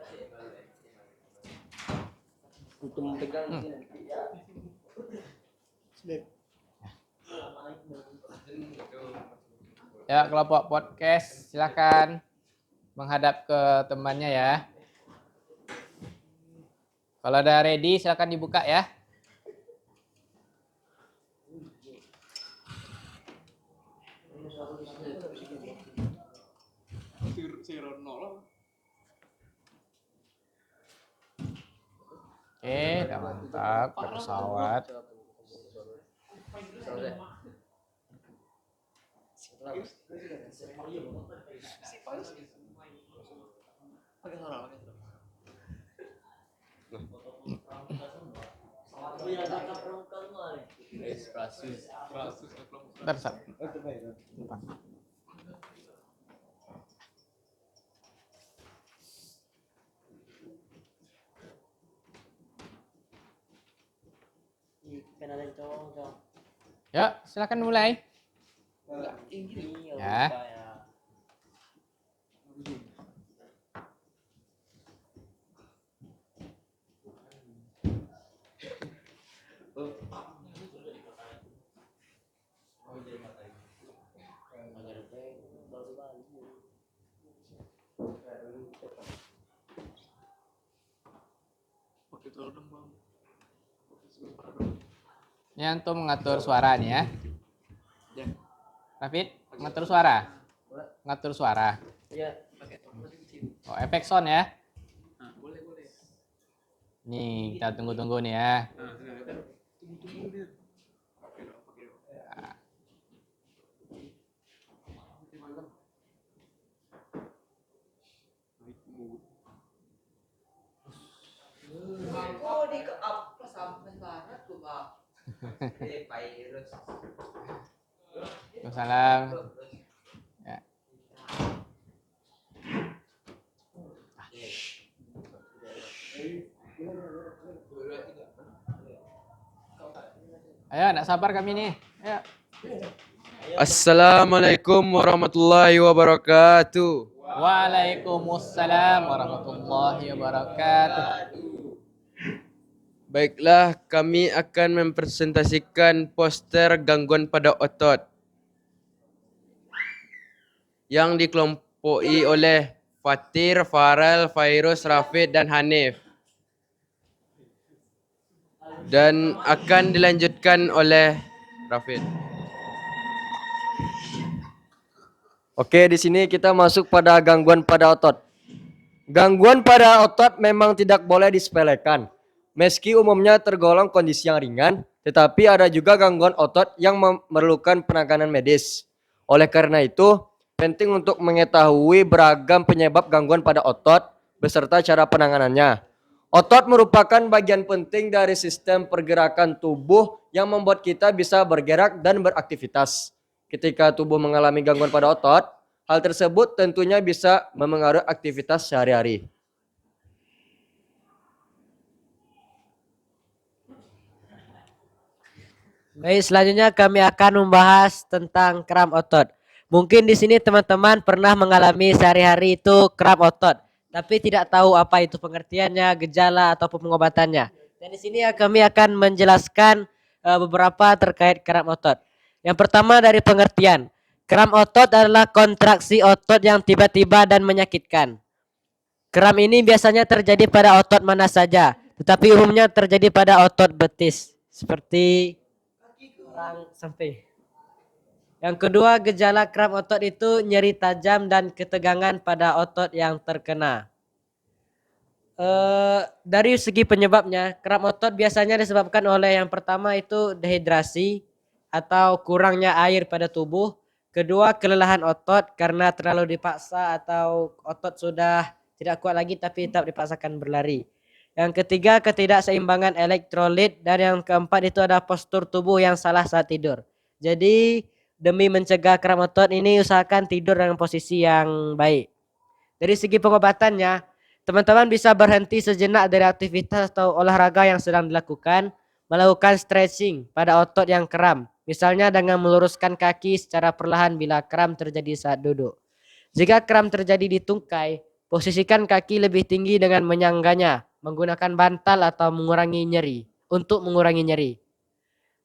Antum pegang Ya, kelompok podcast silakan menghadap ke temannya ya. Kalau udah ready silakan dibuka ya. Oke, udah mantap ke pesawat. Bentar, Sat. Depan. Ya, silakan mulai. Ya. Ini antum mengatur suara nih ya. Rafid, mengatur suara. Ngatur suara. Oh, efek sound ya. Boleh. Nih, kita tunggu-tunggu nih ya. Kok di ke apa sampai barat tuh, Pak? Virus. Waalaikumsalam. Ya. Ayo, enggak sabar kami nih. Ayo. Assalamualaikum warahmatullahi wabarakatuh. Waalaikumsalam warahmatullahi wabarakatuh. Baiklah, kami akan mempresentasikan poster gangguan pada otot yang dikelompokkan oleh Fatir, Farel, Fairuz, Rafid, dan Hanif. Dan akan dilanjutkan oleh Rafid. Oke, di sini kita masuk pada gangguan pada otot. Gangguan pada otot memang tidak boleh disepelekan. Meski umumnya tergolong kondisi yang ringan, tetapi ada juga gangguan otot yang memerlukan penanganan medis. Oleh karena itu, penting untuk mengetahui beragam penyebab gangguan pada otot beserta cara penanganannya. Otot merupakan bagian penting dari sistem pergerakan tubuh yang membuat kita bisa bergerak dan beraktivitas. Ketika tubuh mengalami gangguan pada otot, hal tersebut tentunya bisa memengaruhi aktivitas sehari-hari. Baik, selanjutnya kami akan membahas tentang kram otot. Mungkin di sini teman-teman pernah mengalami sehari-hari itu kram otot, tapi tidak tahu apa itu pengertiannya, gejala ataupun pengobatannya. Dan di sini kami akan menjelaskan beberapa terkait kram otot. Yang pertama dari pengertian. Kram otot adalah kontraksi otot yang tiba-tiba dan menyakitkan. Kram ini biasanya terjadi pada otot mana saja, tetapi umumnya terjadi pada otot betis, seperti orang sampai. Yang kedua, gejala kram otot itu nyeri tajam dan ketegangan pada otot yang terkena. Dari segi penyebabnya, kram otot biasanya disebabkan oleh yang pertama itu dehidrasi atau kurangnya air pada tubuh. Kedua, kelelahan otot karena terlalu dipaksa atau otot sudah tidak kuat lagi tapi tetap dipaksakan berlari. Yang ketiga, ketidakseimbangan elektrolit, dan yang keempat itu ada postur tubuh yang salah saat tidur. Jadi demi mencegah kram otot ini usahakan tidur dengan posisi yang baik. Dari segi pengobatannya, teman-teman bisa berhenti sejenak dari aktivitas atau olahraga yang sedang dilakukan, melakukan stretching pada otot yang kram, misalnya dengan meluruskan kaki secara perlahan bila kram terjadi saat duduk. Jika kram terjadi di tungkai, posisikan kaki lebih tinggi dengan menyangganya, menggunakan bantal atau mengurangi nyeri untuk mengurangi nyeri.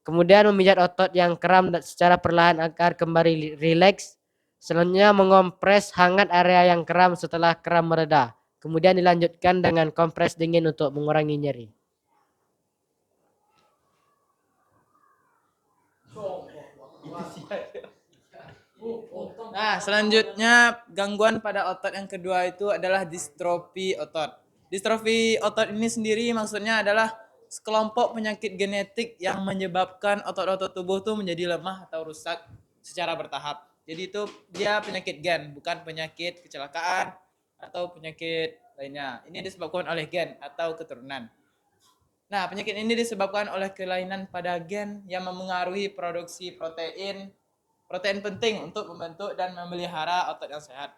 Kemudian memijat otot yang kram secara perlahan agar kembali rileks. Selanjutnya mengompres hangat area yang kram setelah kram mereda. Kemudian dilanjutkan dengan kompres dingin untuk mengurangi nyeri. Nah, selanjutnya gangguan pada otot yang kedua itu adalah distrofi otot. Distrofi otot ini sendiri maksudnya adalah sekelompok penyakit genetik yang menyebabkan otot-otot tubuh tuh menjadi lemah atau rusak secara bertahap. Jadi itu dia penyakit gen, bukan penyakit kecelakaan atau penyakit lainnya. Ini disebabkan oleh gen atau keturunan. Nah, penyakit ini disebabkan oleh kelainan pada gen yang memengaruhi produksi protein penting untuk membentuk dan memelihara otot yang sehat.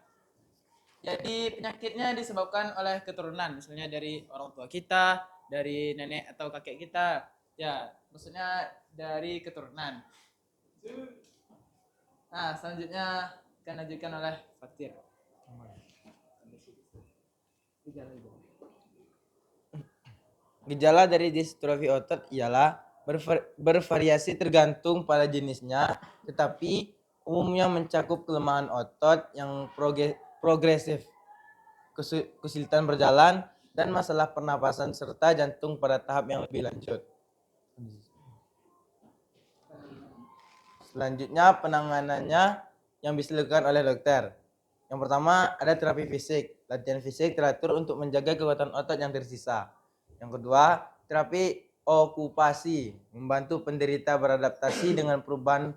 Jadi penyakitnya disebabkan oleh keturunan, misalnya dari orang tua kita, dari nenek atau kakek kita. Ya, maksudnya dari keturunan. Nah, selanjutnya akan dilanjutkan oleh Fatir. Gejala dari distrofi otot ialah bervariasi tergantung pada jenisnya, tetapi umumnya mencakup kelemahan otot yang progresif, kesulitan berjalan, dan masalah pernapasan serta jantung pada tahap yang lebih lanjut. Selanjutnya penanganannya yang bisa dilakukan oleh dokter. Yang pertama ada terapi fisik. Latihan fisik teratur untuk menjaga kekuatan otot yang tersisa. Yang kedua, terapi okupasi membantu penderita beradaptasi dengan perubahan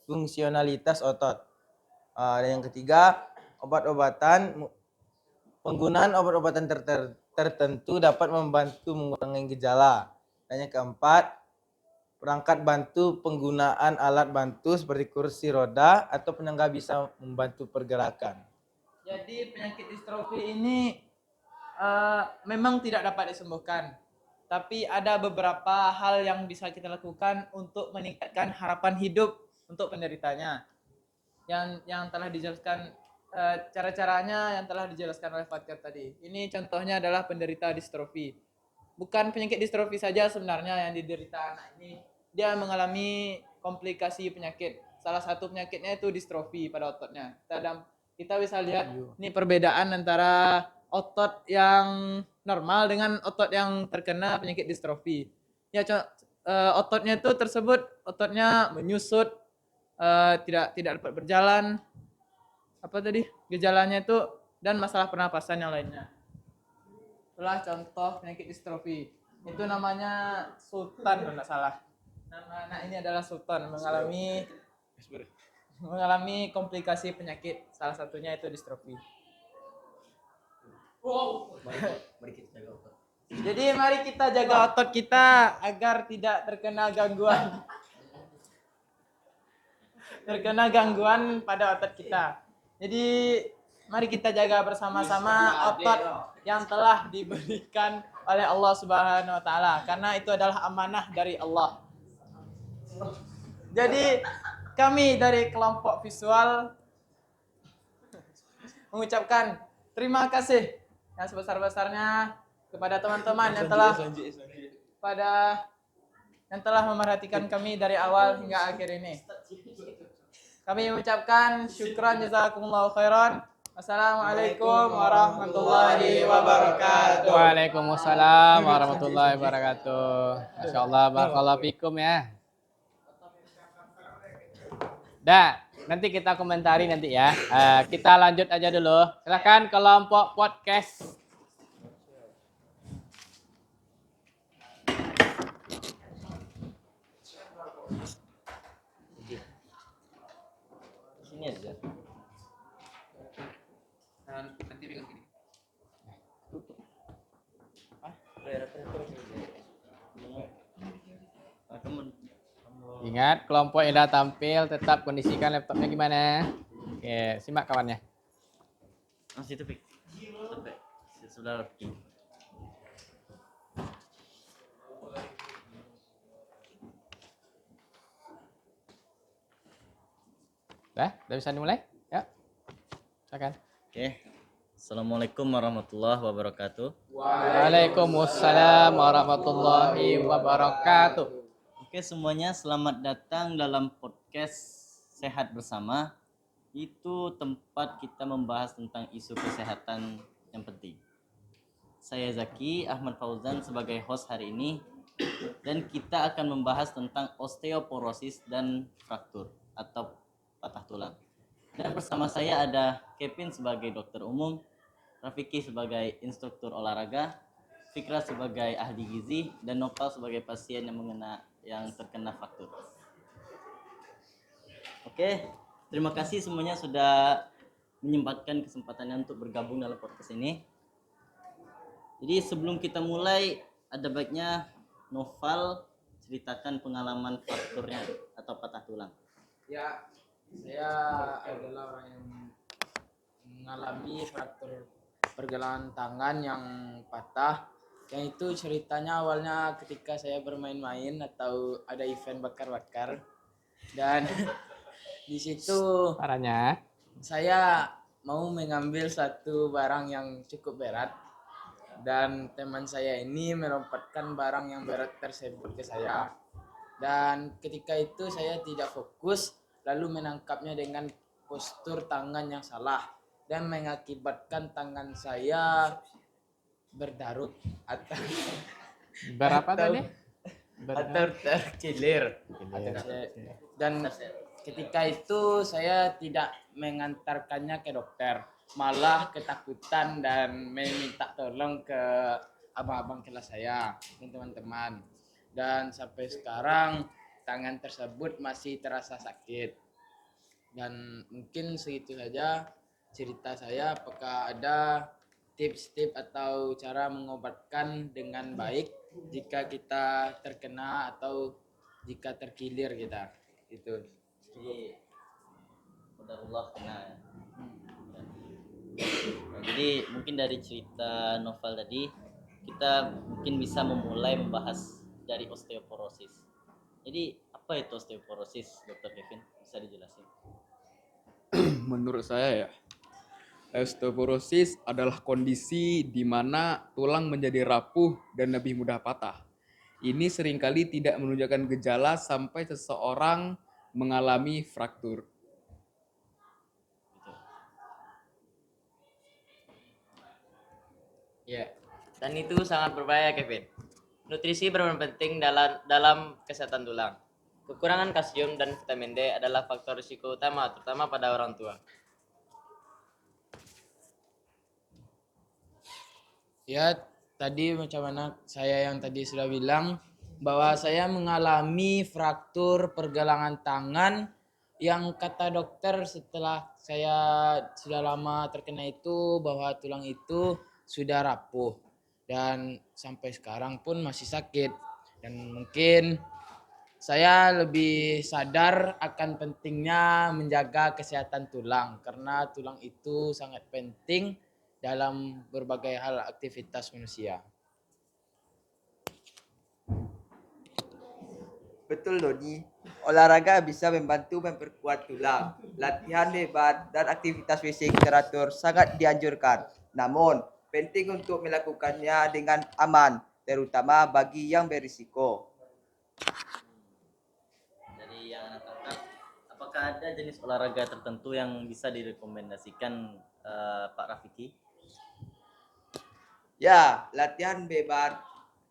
fungsionalitas otot. Dan yang ketiga, penggunaan obat-obatan tertentu dapat membantu mengurangi gejala. Dan yang keempat, perangkat bantu penggunaan alat bantu seperti kursi roda atau penyangga bisa membantu pergerakan. Jadi penyakit distrofi ini memang tidak dapat disembuhkan. Tapi ada beberapa hal yang bisa kita lakukan untuk meningkatkan harapan hidup untuk penderitanya yang telah dijelaskan cara-caranya yang telah dijelaskan oleh Fatkar tadi. Ini contohnya adalah penderita distrofi. Bukan penyakit distrofi saja sebenarnya yang diderita anak ini. Dia mengalami komplikasi penyakit. Salah satu penyakitnya itu distrofi pada ototnya. Kita bisa lihat ini perbedaan antara otot yang normal dengan otot yang terkena penyakit distrofi. Ya, ototnya itu ototnya menyusut, tidak dapat berjalan. Apa tadi gejalanya itu dan masalah pernapasan yang lainnya. Itulah contoh penyakit distrofi. Itu namanya Sultan kalau tidak salah. Nama anak ini adalah Sultan mengalami komplikasi penyakit. Salah satunya itu distrofi. Jadi mari kita jaga otot kita agar tidak terkena gangguan pada otot kita. Jadi mari kita jaga bersama-sama otot yang telah diberikan oleh Allah Subhanahu wa taala karena itu adalah amanah dari Allah. Jadi kami dari kelompok visual mengucapkan terima kasih yang sebesar-besarnya kepada teman-teman yang telah memerhatikan kami dari awal hingga akhir ini. Kami mengucapkan syukran jazakumullahu khairan. Wassalamualaikum warahmatullahi wabarakatuh. Waalaikumsalam warahmatullahi wabarakatuh. Masyaallah, barakallahu fikum ya. Nanti kita komentari nanti ya. Kita lanjut aja dulu. Silakan kelompok podcast. Sini aja. Nanti pegang gini. Ingat, kelompok yang dah tampil tetap kondisikan laptopnya gimana. Oke, simak kawannya. Masih itu Pik. Sampai sudah lebih. Udah bisa dimulai? Ya. Silakan. Oke. Assalamualaikum warahmatullahi wabarakatuh. Waalaikumsalam warahmatullahi wabarakatuh. Oke semuanya, selamat datang dalam podcast Sehat Bersama. Itu tempat kita membahas tentang isu kesehatan yang penting. Saya Zaki Ahmad Fauzan sebagai host hari ini. Dan kita akan membahas tentang osteoporosis dan fraktur atau patah tulang. Dan bersama saya ada Kevin sebagai dokter umum, Rafiki sebagai instruktur olahraga, Fikra sebagai ahli gizi, dan Nopal sebagai pasien yang terkena fraktur. Oke, terima kasih semuanya sudah menyempatkan kesempatannya untuk bergabung dalam podcast ini. Jadi sebelum kita mulai, ada baiknya Noval ceritakan pengalaman frakturnya atau patah tulang. Ya, saya adalah orang yang mengalami fraktur pergelangan tangan yang patah. Yang itu ceritanya awalnya ketika saya bermain-main atau ada event bakar-bakar, dan di situ Parahnya. saya mau mengambil satu barang yang cukup berat, dan teman saya ini melompatkan barang yang berat tersebut ke saya, dan ketika itu saya tidak fokus lalu menangkapnya dengan postur tangan yang salah dan mengakibatkan tangan saya berdarut atau Berapa tadi? atau terkilir. Dan ketika itu saya tidak mengantarkannya ke dokter, malah ketakutan dan meminta tolong ke abang-abang kelas saya dan teman-teman. Dan sampai sekarang tangan tersebut masih terasa sakit. Dan mungkin segitu saja cerita saya. Apakah ada tips-tips atau cara mengobatkan dengan baik jika kita terkena atau jika terkilir kita? Itu. Jadi qadarullah kena ya. Nah, jadi mungkin dari cerita Novel tadi kita mungkin bisa memulai membahas dari osteoporosis. Jadi apa itu osteoporosis, Dokter Kevin? Bisa dijelasin? Menurut saya ya, osteoporosis adalah kondisi di mana tulang menjadi rapuh dan lebih mudah patah. Ini seringkali tidak menunjukkan gejala sampai seseorang mengalami fraktur. Ya. Dan itu sangat berbahaya, Kevin. Nutrisi berperan penting dalam kesehatan tulang. Kekurangan kalsium dan vitamin D adalah faktor risiko utama, terutama pada orang tua. Ya, tadi macam mana saya yang tadi sudah bilang bahwa saya mengalami fraktur pergelangan tangan yang kata dokter setelah saya sudah lama terkena itu bahwa tulang itu sudah rapuh dan sampai sekarang pun masih sakit. Dan mungkin saya lebih sadar akan pentingnya menjaga kesehatan tulang karena tulang itu sangat penting dalam berbagai hal aktivitas manusia. Betul Doni, olahraga bisa membantu memperkuat tulang. Latihan beban dan aktivitas fisik teratur sangat dianjurkan. Namun, penting untuk melakukannya dengan aman, terutama bagi yang berisiko. Jadi yang anak tangkap, apakah ada jenis olahraga tertentu yang bisa direkomendasikan Pak Rafiki? Ya, latihan beban,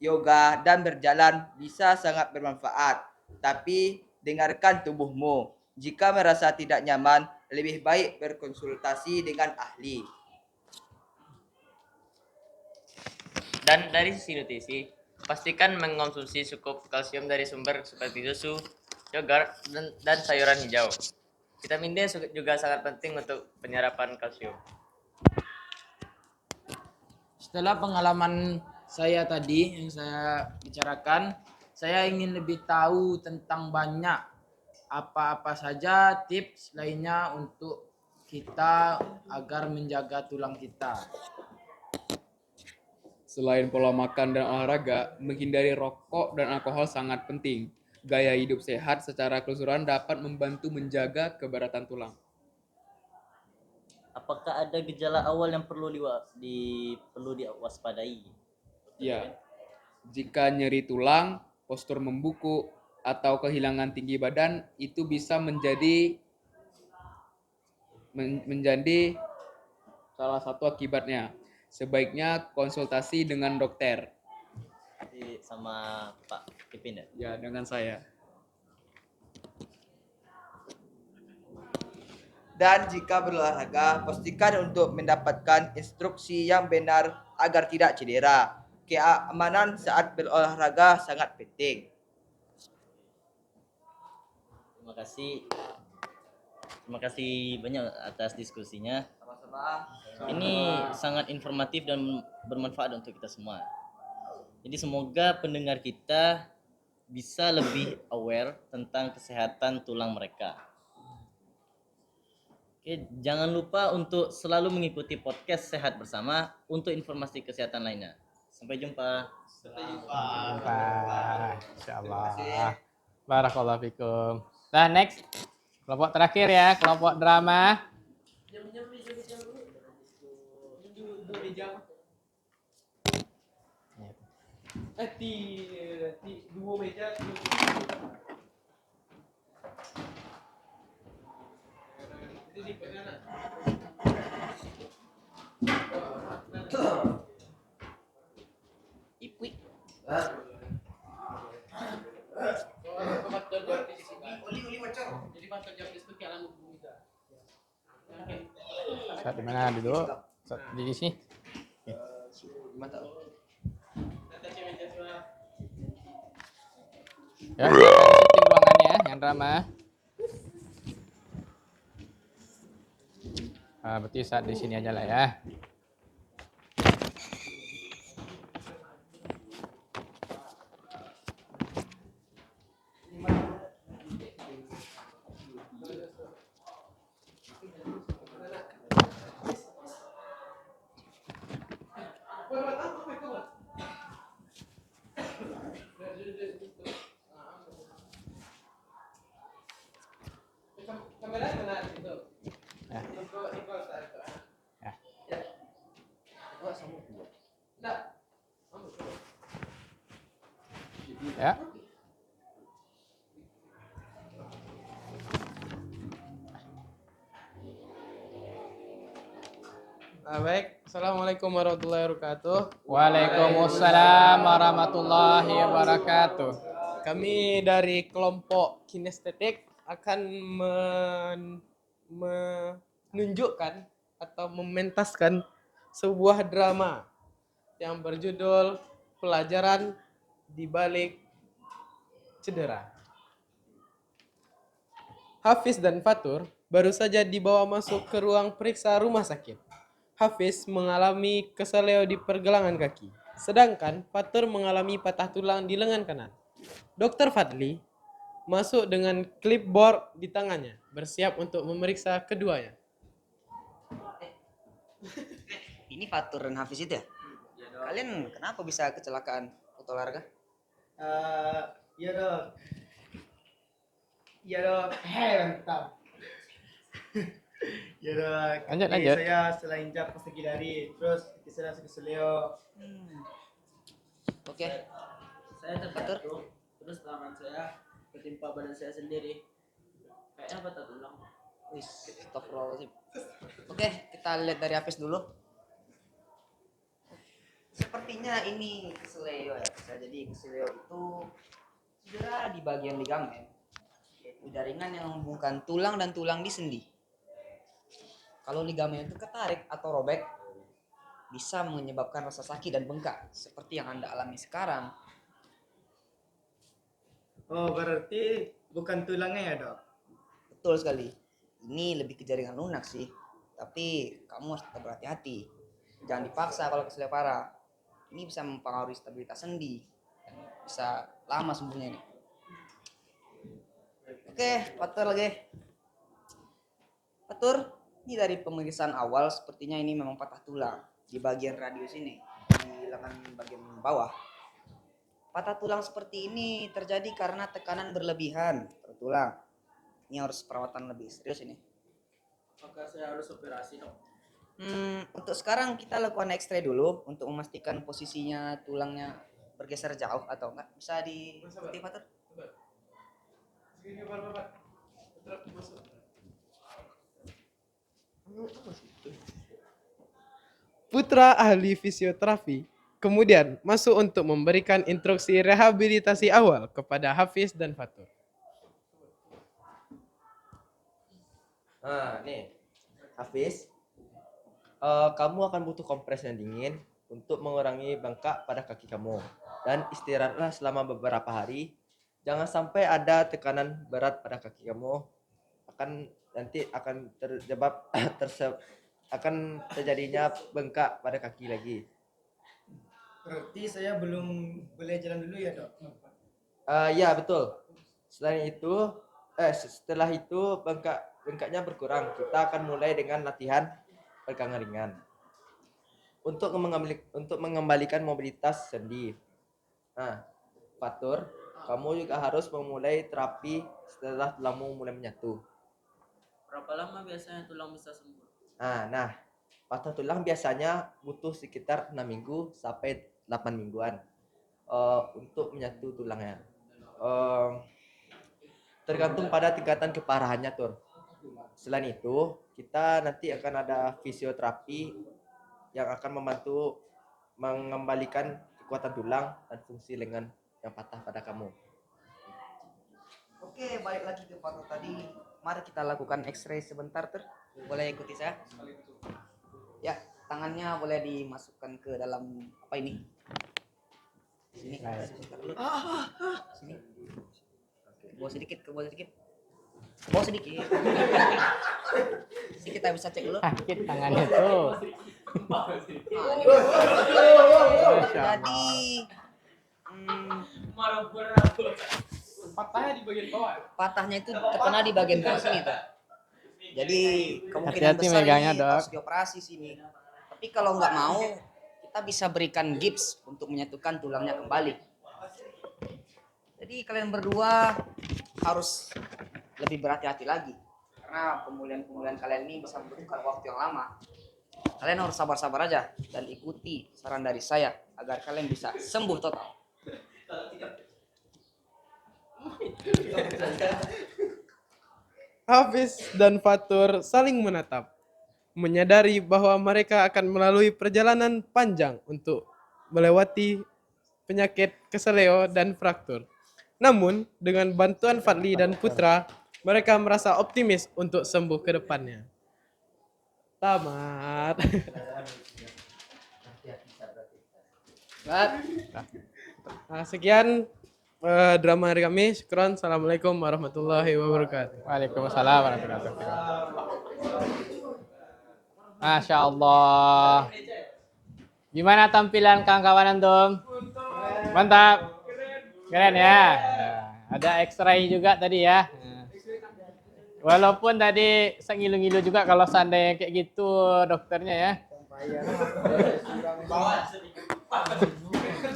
yoga, dan berjalan bisa sangat bermanfaat. Tapi dengarkan tubuhmu. Jika merasa tidak nyaman, lebih baik berkonsultasi dengan ahli. Dan dari sisi nutrisi, pastikan mengkonsumsi cukup kalsium dari sumber seperti susu, yogurt, dan sayuran hijau. Vitamin D juga sangat penting untuk penyerapan kalsium. Setelah pengalaman saya tadi yang saya bicarakan, saya ingin lebih tahu tentang banyak apa-apa saja tips lainnya untuk kita agar menjaga tulang kita. Selain pola makan dan olahraga, menghindari rokok dan alkohol sangat penting. Gaya hidup sehat secara keseluruhan dapat membantu menjaga keberatan tulang. Apakah ada gejala awal yang perlu diwaspadai? Ya, jika nyeri tulang, postur membuku, atau kehilangan tinggi badan, itu bisa menjadi salah satu akibatnya. Sebaiknya konsultasi dengan dokter. Jadi sama Pak Kevin ya? Ya, dengan saya. Dan jika berolahraga, pastikan untuk mendapatkan instruksi yang benar agar tidak cedera. Keamanan saat berolahraga sangat penting. Terima kasih. Terima kasih banyak atas diskusinya. Sama-sama. Ini sangat informatif dan bermanfaat untuk kita semua. Jadi semoga pendengar kita bisa lebih aware tentang kesehatan tulang mereka. Oke, jangan lupa untuk selalu mengikuti podcast Sehat Bersama untuk informasi kesehatan lainnya. Sampai jumpa. Insyaallah. Barakallahu fikum. Nah, next. Kelompok terakhir ya, kelompok drama. Di dua meja. Ipwi. Saat di mana dulu? Saat di sini. Ya, setting ruangannya yang drama. Berarti saat di sini aja lah ya. Ya. Baik, Assalamualaikum warahmatullahi wabarakatuh. Waalaikumsalam warahmatullahi wabarakatuh. Kami dari kelompok kinestetik akan menunjukkan atau mementaskan sebuah drama yang berjudul Pelajaran di Balik Cedera. Hafiz dan Fatur baru saja dibawa masuk ke ruang periksa rumah sakit. Hafiz mengalami keseleo di pergelangan kaki, sedangkan Fatur mengalami patah tulang di lengan kanan. Dr. Fadli masuk dengan clipboard di tangannya, bersiap untuk memeriksa keduanya. Ini Fatur dan Hafiz itu ya? Kalian kenapa bisa kecelakaan auto olahraga? Iya dok. Iya dok. Mantap. Iya dok. Lanjut, Jadi lanjut. saya setelah injak pas lagi lari, terus kaki saya langsung keseleo. Oke. Saya terjatuh, terus tangan saya ketimpa badan saya sendiri. Kayaknya patah tulang. Wih, astagfirullahaladzim. Oke, kita lihat dari Hafiz dulu. Sepertinya ini keseleo ya. Bisa jadi keseleo itu cedera di bagian ligamen, yaitu jaringan yang menghubungkan tulang dan tulang di sendi. Kalau ligamen itu ketarik atau robek, bisa menyebabkan rasa sakit dan bengkak, seperti yang Anda alami sekarang. Oh berarti bukan tulangnya ya dok? Betul sekali. Ini lebih ke jaringan lunak sih. Tapi kamu harus tetap berhati-hati. Jangan dipaksa kalau keseleo parah. Ini bisa mempengaruhi stabilitas sendi. Dan bisa lama sembuhnya ini. Oke, Fatur lagi. Fatur, ini dari pemeriksaan awal sepertinya ini memang patah tulang di bagian radius ini, di lengan bagian bawah. Patah tulang seperti ini terjadi karena tekanan berlebihan pada tulang. Ini harus perawatan lebih serius ini. Maka saya harus operasi dok. Untuk sekarang kita lakukan X-ray dulu untuk memastikan posisinya tulangnya bergeser jauh atau enggak. Bisa diikuti Fatur? Sini Bapak. Masuk. Putra ahli fisioterapi kemudian masuk untuk memberikan instruksi rehabilitasi awal kepada Hafiz dan Fatur. Nah, nih, Hafiz, kamu akan butuh kompres yang dingin untuk mengurangi bengkak pada kaki kamu. Dan istirahatlah selama beberapa hari. Jangan sampai ada tekanan berat pada kaki kamu. Nanti akan akan terjadinya bengkak pada kaki lagi. Berarti saya belum boleh jalan dulu ya dok? Ya betul. Setelah itu bengkaknya berkurang. Kita akan mulai dengan latihan pegangan ringan untuk mengembalikan mobilitas sendi. Nah, Fatur, kamu juga harus memulai terapi setelah tulangmu mulai menyatu. Berapa lama biasanya tulang bisa sembuh? Nah, patah tulang biasanya butuh sekitar 6 minggu sampai 8 mingguan untuk menyatu tulangnya. Tergantung pada tingkatan keparahannya, Tur. Selain itu, kita nanti akan ada fisioterapi yang akan membantu mengembalikan kekuatan tulang dan fungsi lengan yang patah pada kamu. Oke, balik lagi ke Fatur tadi. Mari kita lakukan X-ray sebentar, Tur. Boleh ikuti saya? Ya, tangannya boleh dimasukkan ke dalam apa ini? Sini. Sebentar dulu. Sini. Ke bawah sedikit, ke bawah sedikit. Ke bawah sedikit. Sini kita bisa cek dulu. Sakit tangannya tuh. Jadi Patahnya di bagian bawah. patahnya itu terkena di bagian bawah sini tuh. Jadi kemungkinan Hati-hati besar megangnya, ini Dok. harus dioperasi sini. Tapi kalau nggak mau, kita bisa berikan gips untuk menyatukan tulangnya kembali. Jadi kalian berdua harus lebih berhati-hati lagi. Karena pemulihan kalian ini bisa membutuhkan waktu yang lama. Kalian harus sabar-sabar aja dan ikuti saran dari saya agar kalian bisa sembuh total. Hafiz dan Fatur saling menatap, menyadari bahwa mereka akan melalui perjalanan panjang untuk melewati penyakit keseleo dan fraktur. Namun, dengan bantuan Fadli dan Putra, mereka merasa optimis untuk sembuh ke depannya. Tamat. Nah, sekian drama dari kami. Syukran. Assalamualaikum warahmatullahi wabarakatuh. Waalaikumsalam warahmatullahi wabarakatuh. Masya Allah. Gimana tampilan kawan-kawan antum? Mantap. Keren ya. Ada X-ray juga tadi ya. Walaupun tadi sengilu-ngilu juga kalau seandainya kayak gitu dokternya ya.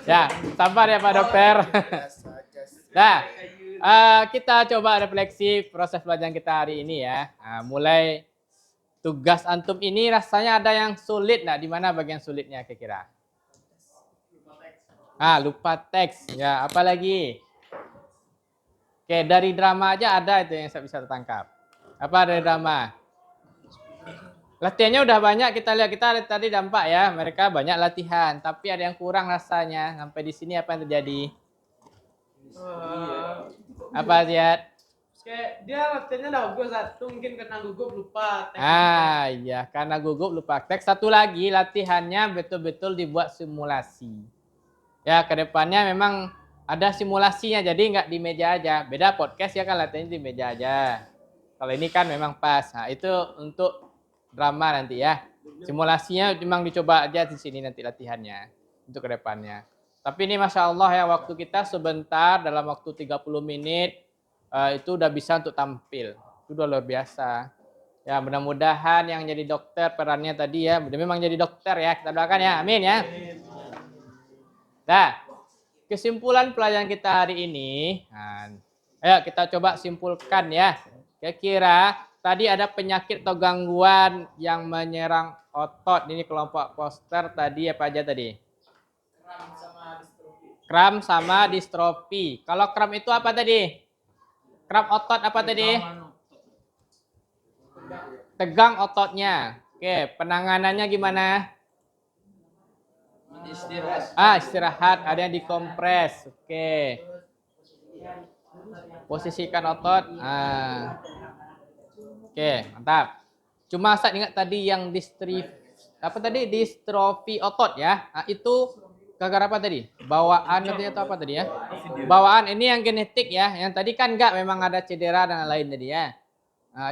Ya, sabar ya Pak Dokter. Nah, kita coba refleksi proses pelajaran kita hari ini ya. Mulai tugas antum ini rasanya ada yang sulit nggak? Di mana bagian sulitnya kira-kira? Lupa teks. Ya, apalagi? Oke, dari drama aja ada itu yang saya bisa tertangkap. Apa dari drama? Latihannya udah banyak kita lihat. Kita lihat tadi dampak ya. Mereka banyak latihan, tapi ada yang kurang rasanya. Sampai di sini apa yang terjadi? Apa lihat? Kayak dia latihannya bagus, satu mungkin karena gugup lupa teks. Iya, karena gugup lupa teks. Satu lagi latihannya betul-betul dibuat simulasi. Ya, kedepannya memang ada simulasinya, jadi nggak di meja aja. Beda podcast ya kan latihannya di meja aja. Kalau ini kan memang pas. Nah, itu untuk drama nanti ya. Simulasinya memang dicoba aja di sini nanti latihannya untuk kedepannya. Tapi ini Masya Allah ya, waktu kita sebentar dalam waktu 30 menit itu udah bisa untuk tampil. Itu udah luar biasa. Ya, mudah-mudahan yang jadi dokter perannya tadi ya, memang jadi dokter ya. Kita doakan ya, amin ya. Nah, kesimpulan pelajaran kita hari ini, ayo kita coba simpulkan ya. Kira-kira tadi ada penyakit atau gangguan yang menyerang otot. Ini kelompok poster tadi apa aja tadi? Kram sama distrofi. Kalau kram itu apa tadi? Kram otot apa tadi? Tegang ototnya. Oke, penanganannya gimana? Istirahat. Ada yang dikompres. Oke. Posisikan otot. Oke, mantap. Cuma saya ingat tadi yang distrofi otot ya. Itu gara-gara apa tadi? Bawaan atau apa tadi ya? Bawaan ini yang genetik ya. Yang tadi kan enggak, memang ada cedera dan lain tadi ya.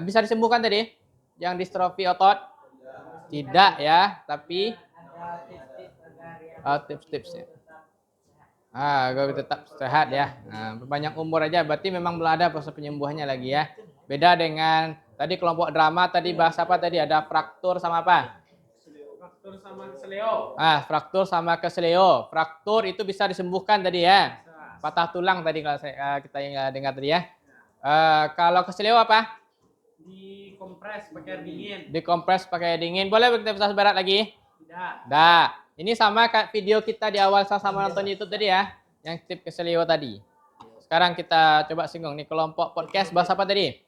Bisa disembuhkan tadi? Yang distrofi otot? Tidak ya, tapi tips-tipsnya. Agar tetap sehat ya. Panjang umur aja, berarti memang belum ada proses penyembuhannya lagi ya. Beda dengan tadi kelompok drama, tadi bahas apa tadi? Ada fraktur sama apa? Fraktur sama keseleo. Fraktur sama keseleo. Fraktur itu bisa disembuhkan tadi ya. Patah tulang tadi kalau kita dengar tadi ya. Kalau keseleo apa? Dikompres pakai air dingin. Dikompres pakai air dingin. Boleh beraktivitas berat lagi? Tidak. Ini sama kayak video kita di awal sama nonton YouTube tadi ya, yang tip keselio tadi. Sekarang kita coba singgung nih kelompok podcast bahas apa tadi?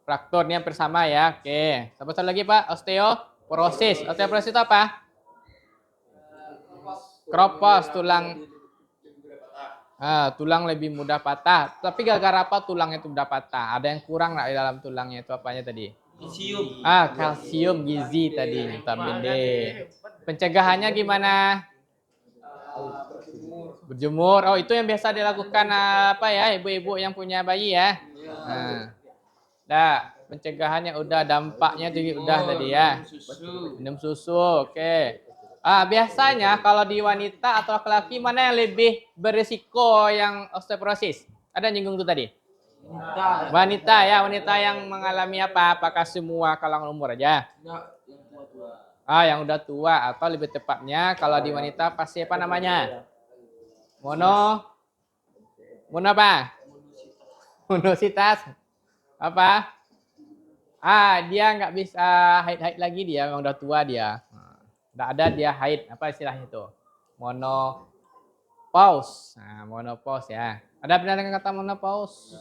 Fraktur ini hampir sama ya. Oke. Satu lagi Pak, osteoporosis. Osteoporosis itu apa? Kropos, tulang. Tulang lebih mudah patah. Tapi gara-gara apa tulangnya itu mudah patah? Ada yang kurang nggak di dalam tulangnya itu apanya tadi? Kalsium. Kalsium, gizi tadi, vitamin D. Pencegahannya gimana? Berjemur. Oh, itu yang biasa dilakukan apa ya, ibu-ibu yang punya bayi ya. Pencegahannya udah, dampaknya juga udah tadi ya. Minum susu, oke. Biasanya kalau di wanita atau laki-laki mana yang lebih berisiko yang osteoporosis? Ada yang nyinggung tuh tadi? Wanita ya, wanita yang mengalami apa? Apakah semua kalangan umur aja? Yang udah tua, atau lebih tepatnya kalau di wanita pasti apa namanya? Mono apa? Monositas. Apa? Dia nggak bisa haid lagi, dia memang udah tua dia. Nggak ada dia haid, apa istilahnya itu? menopause. Nah, menopause ya. Ada pernah dengar kata menopause?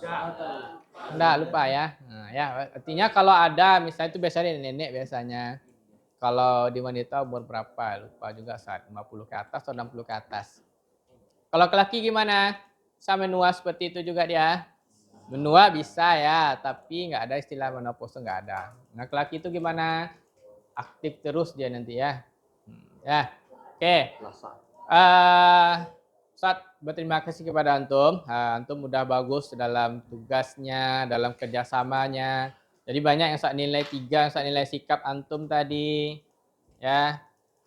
Enggak, lupa ya. Nah, ya, artinya kalau ada, misalnya itu biasanya nenek biasanya. Kalau di wanita umur berapa? Lupa juga saat 50 ke atas atau 60 ke atas. Kalau laki gimana? Bisa menua seperti itu juga dia? Menua bisa ya, tapi nggak ada istilah menopause, nggak ada. Nah, laki itu gimana? Aktif terus dia nanti ya. Ya, oke. Ustaz, berterima kasih kepada antum. Antum udah bagus dalam tugasnya, dalam kerjasamanya. Jadi banyak yang saya nilai 3, yang saya nilai sikap antum tadi. Ya,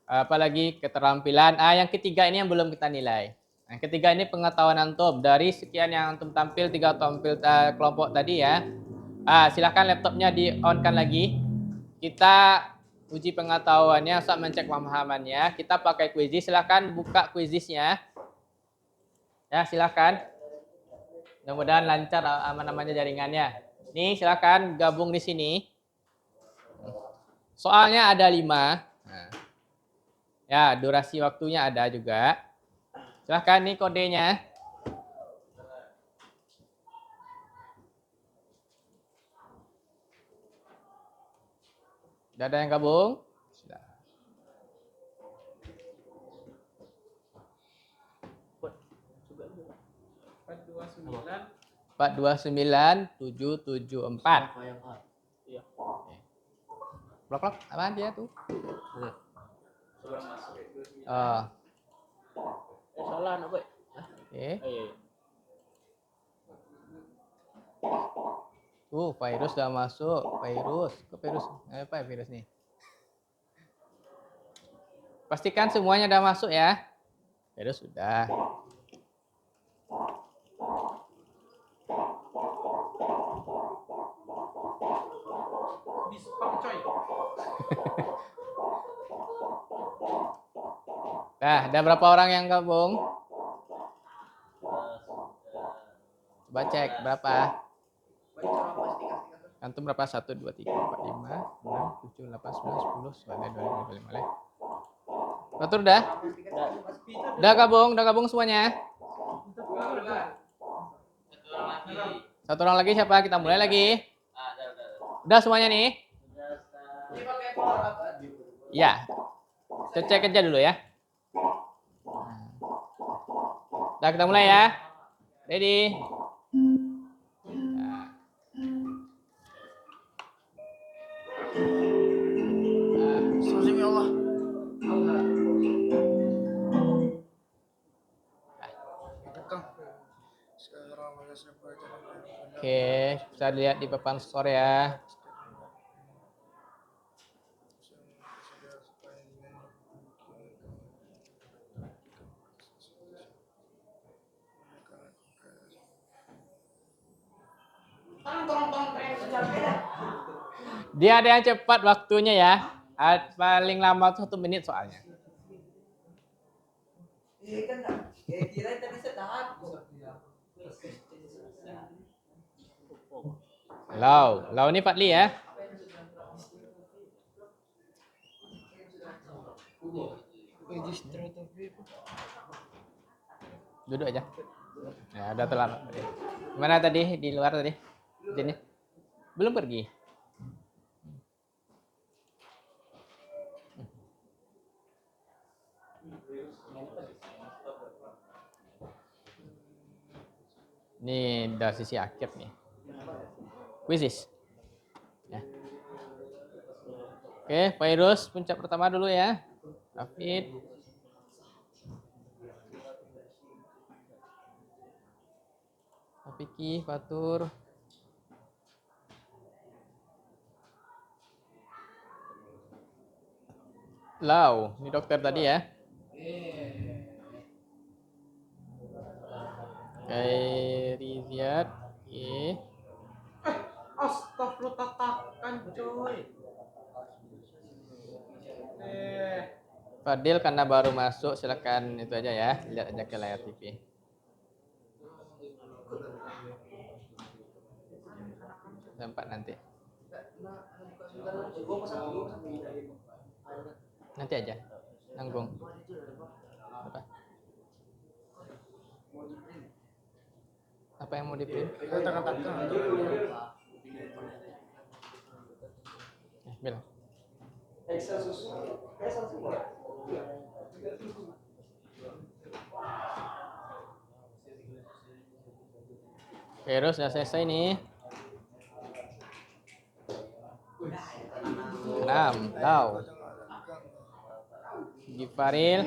apalagi keterampilan. Yang ketiga ini yang belum kita nilai. Yang ketiga ini pengetahuan antum. Dari sekian yang antum tampil, 3 tampil kelompok tadi ya. Silakan laptopnya di-on-kan lagi. Kita uji pengetahuannya, saat mencek pemahamannya. Kita pakai quizzes. Silakan buka quizzesnya. Ya, silakan. Mudah-mudahan lancar namanya jaringannya. Nih, silakan gabung di sini. Soalnya ada 5. Nah. Ya, durasi waktunya ada juga. Silahkan nih kodenya. Sudah ada yang gabung? Sudah. 429774. Iya. Blok-blok apaan dia tuh? Salah nak boy. Oke. Virus sudah masuk. Virus. Kok virus? Apa ya virus nih? Pastikan semuanya sudah masuk ya. Virus sudah. Nah, ada berapa orang yang gabung? Coba cek berapa? Antum berapa? 1, 2, 3, 4, 5, 6, 7, 8, 9, 10, 11, 12, 13, 14, 15. Betul udah? Udah gabung semuanya? Satu orang lagi siapa? Kita mulai lagi. Udah semuanya nih? Ya. Kita cek aja dulu ya. Udah kita mulai ya. Ready? Oke, bisa lihat di papan skor ya. Dia ada yang cepat waktunya ya. Paling lama tuh 1 menit soalnya. Kira tadi sedap. Lau ini Fadli ya. Duduk aja. Ya, udah terlambat. Gimana tadi di luar tadi? Sini. Belum pergi. Ini udah sisi akhir nih. Quizzes. Ya. Oke, virus puncak pertama dulu ya. David. Apiki, Fatur. Lau, ini dokter tadi ya. Riziat. Oke. Astagfirullah tatakan coy. Fadil karena baru masuk silakan itu aja ya, lihat aja ke layar TV. Tempat nanti. Nanti aja. Nanggung. Apa? Apa yang mau diprint? Bilang. Virus sudah selesai nih. 6. Lau. Gifaril.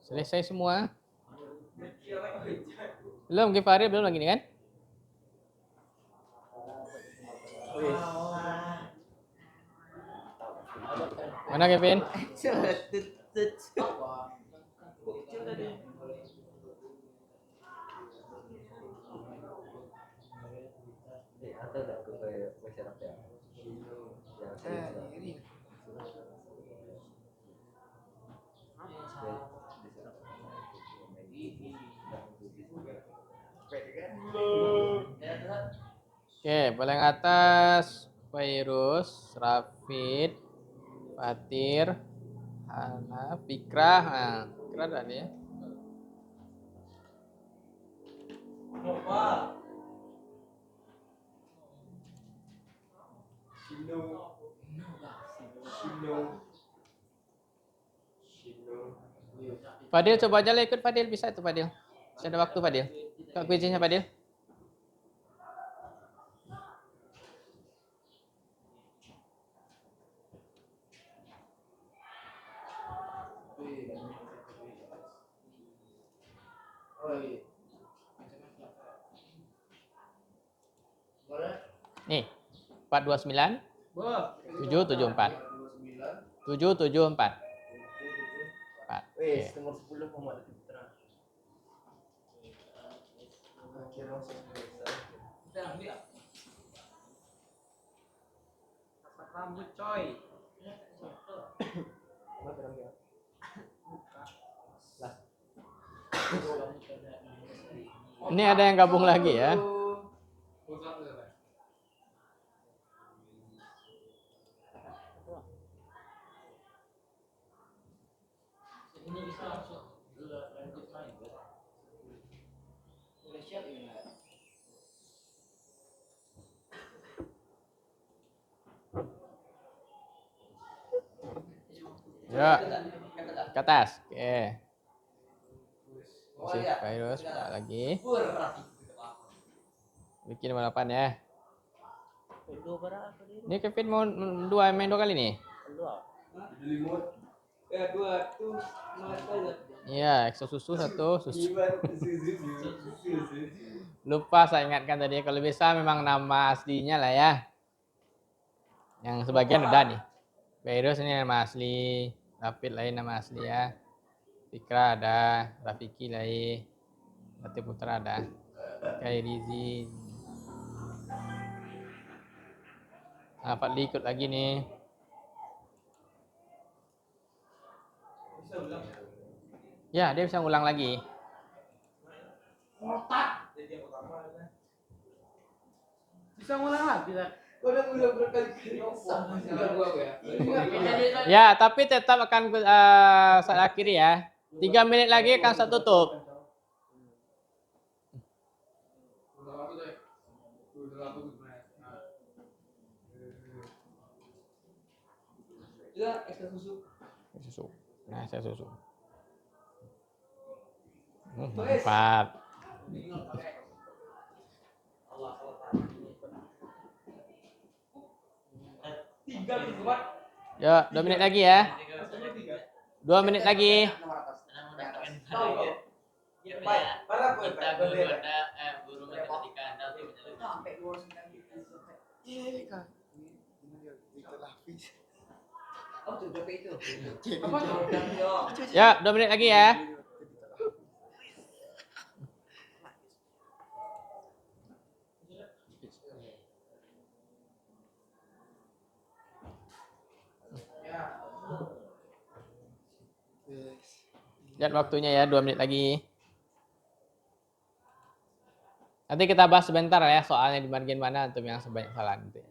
Selesai semua. Belum Gifaril belum lagi nih kan? Mana Kevin? Oke, paling atas Virus, Rafid, Fatir, Hana, Fikrah. Nah, Fikrah ada nih ya. Fadil coba aja lah ikut Fadil, bisa tuh Fadil. Masih ada waktu Fadil. Kak kuncinya Fadil. Nih, 429 774 774 4. Wes, nomor 10 Muhammad Putra. Rambut coy. Ini ada yang gabung lagi ya. Ya, ke atas. Oke. Masih Virus lagi. Bikin balapan ya. Ini Kevin mau main dua kali nih. Iya, EXO susu 1 susu. Lupa saya ingatkan tadi, kalau bisa memang nama aslinya lah ya. Yang sebagian udah nih. Virus ini nama asli, Rafid lain nama asli ya. Fikra ada, Rafiki lain, Rati Putra ada, Kairizi. Nah, Fadli ikut lagi nih. Ya, dia bisa ngulang lagi. Bisa ngulang lagi kan? Ya, tapi tetap akan saya akhiri ya. 3 menit lagi akan saya tutup. Susu. Nah, saya susu. 4. Ya, 2 menit lagi ya. 2 menit lagi. Kita guru Anda, guru matematika Anda untuk menyelesaikan. Ya, 2 menit lagi ya. Lihat waktunya ya, 2 menit lagi. Nanti kita bahas sebentar ya soalnya di bagian mana untuk yang sebanyak kesalahan gitu ya.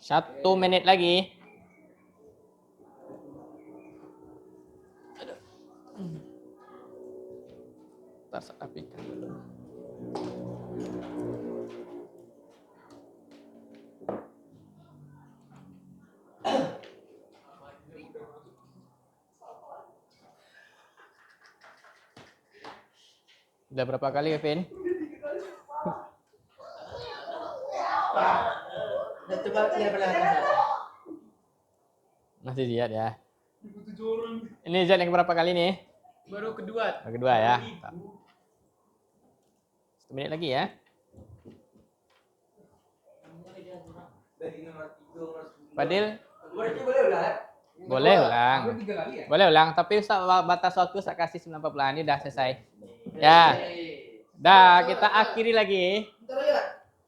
1 menit lagi. Ntar saya rapikan dulu. Udah berapa kali, Kevin? Coba lihat pada atas. Masih Ziyad ya. Ini Ziyad yang berapa kali nih? Baru kedua. Yang kedua ya. 1 menit lagi ya. Fadil? Boleh ulang. Boleh ulang. Boleh ulang, tapi batas waktu saya kasih 90 ini udah selesai. Ya. Dah, kita akhiri lagi. Bentar ya.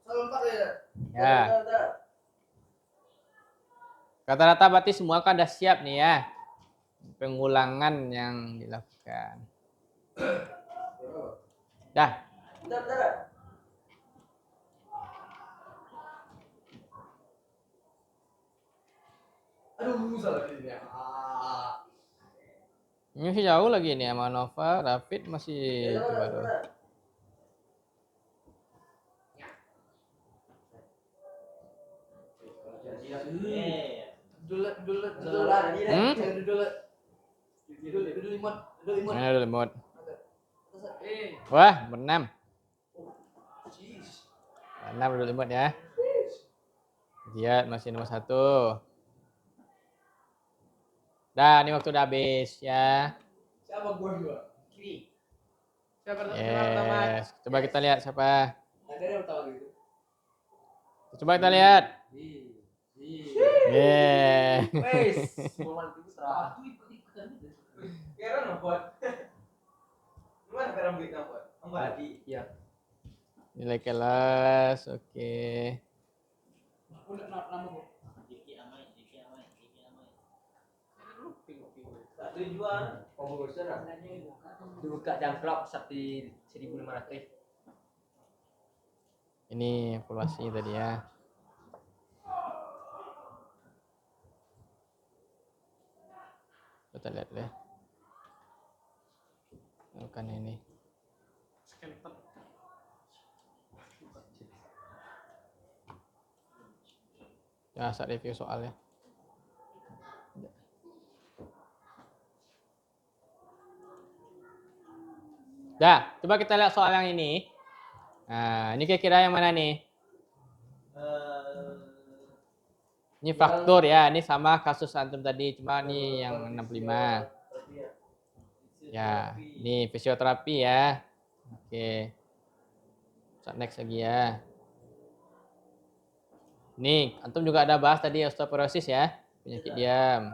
Soal 4 ya. Ya. Kata-kata berarti semua kan udah siap nih ya. Pengulangan yang dilakukan. Dah. Bentar. Aduh, salah ini ya. Ini masih jauh lagi nih sama Nova, David masih itu baru. Mana dulu lemot? Wah, berenam. Berenam dulu lemot ya. Lihat masih nomor 1. Dah, ini waktu udah habis ya. Siapa gua dua? Kiri. Siapa pertama? Yes. Coba kita lihat siapa. Ada yang tahu gitu. Coba kita lihat. Yeah. Wes, momen itu serah. Kira nopot. Gimana sekarang beli nopot? Enggak di. Iya. Nilai kelas, oke. Udah nama gua. Tujuan pembagusan Dibuka jam clock 1.500. Ini evaluasi tadi ya. Kita lihat deh. Bukan ini. Ya, saat review soalnya. Dah, coba kita lihat soal yang ini. Nah, ini kira-kira yang mana nih? Ini faktor ya, ini sama kasus antum tadi, cuma ini yang 65. Ya, ini fisioterapi ya. Oke. Next lagi ya. Nih, antum juga ada bahas tadi osteoporosis ya, penyakit diam.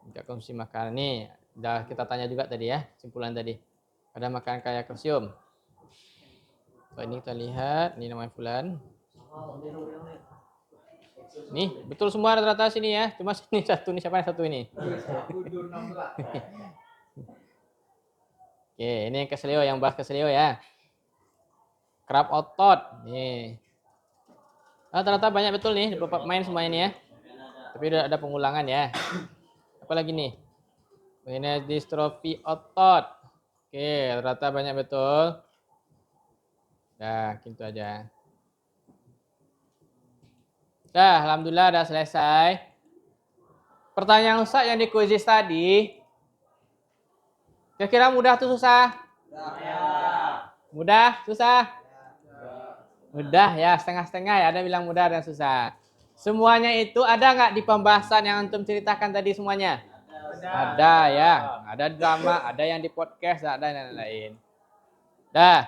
Tidak konsumsi makanan nih, udah kita tanya juga tadi ya, simpulan tadi. Ada makanan kaya kalsium. So, ini kita lihat, ini namanya Fulan. Nih, betul semua rata-rata sini ya. Cuma sini satu nih, siapa yang satu ini? Oke, ini yang keselio, yang bahas keselio ya. Kerap otot. Nih. Rata-rata banyak betul nih, main semua ini ya. Tapi udah ada pengulangan ya. Apa lagi nih? Ini distrofi otot. Oke, rata banyak betul. Dah, gitu aja. Dah, alhamdulillah udah selesai. Pertanyaan Ustaz yang di kuisis tadi, kira-kira mudah atau susah? Mudah, susah? Mudah ya, setengah-setengah ya. Ada bilang mudah dan susah. Semuanya itu ada nggak di pembahasan yang antum ceritakan tadi semuanya? Ada ya, ada drama, ada yang di podcast, ada yang lain. Dah,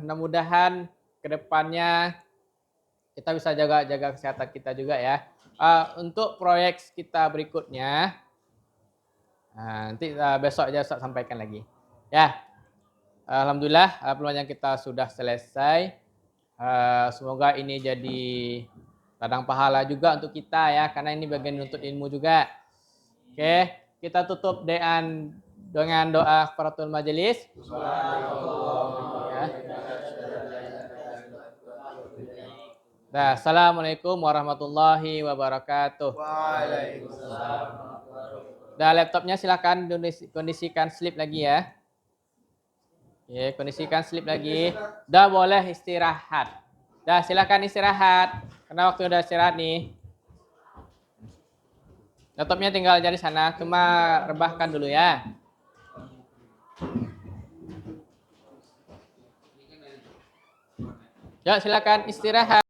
mudah-mudahan kedepannya kita bisa jaga kesehatan kita juga ya. Untuk proyek kita berikutnya, nanti besok aja Ustaz sampaikan lagi. Ya, alhamdulillah peluang kita sudah selesai. Semoga ini jadi ladang pahala juga untuk kita ya, karena ini bagian nuntut ilmu juga. Oke, kita tutup dengan doa kafaratul majelis. Ya. Dah, assalamualaikum warahmatullahi wabarakatuh. Waalaikumsalam. Dah, laptopnya silakan kondisikan sleep lagi ya. Oke, kondisikan sleep lagi. Dah boleh istirahat. Dah, silakan istirahat. Karena waktu udah istirahat nih. Laptopnya tinggal jadi sana, cuma rebahkan dulu ya. Yuk, silakan istirahat.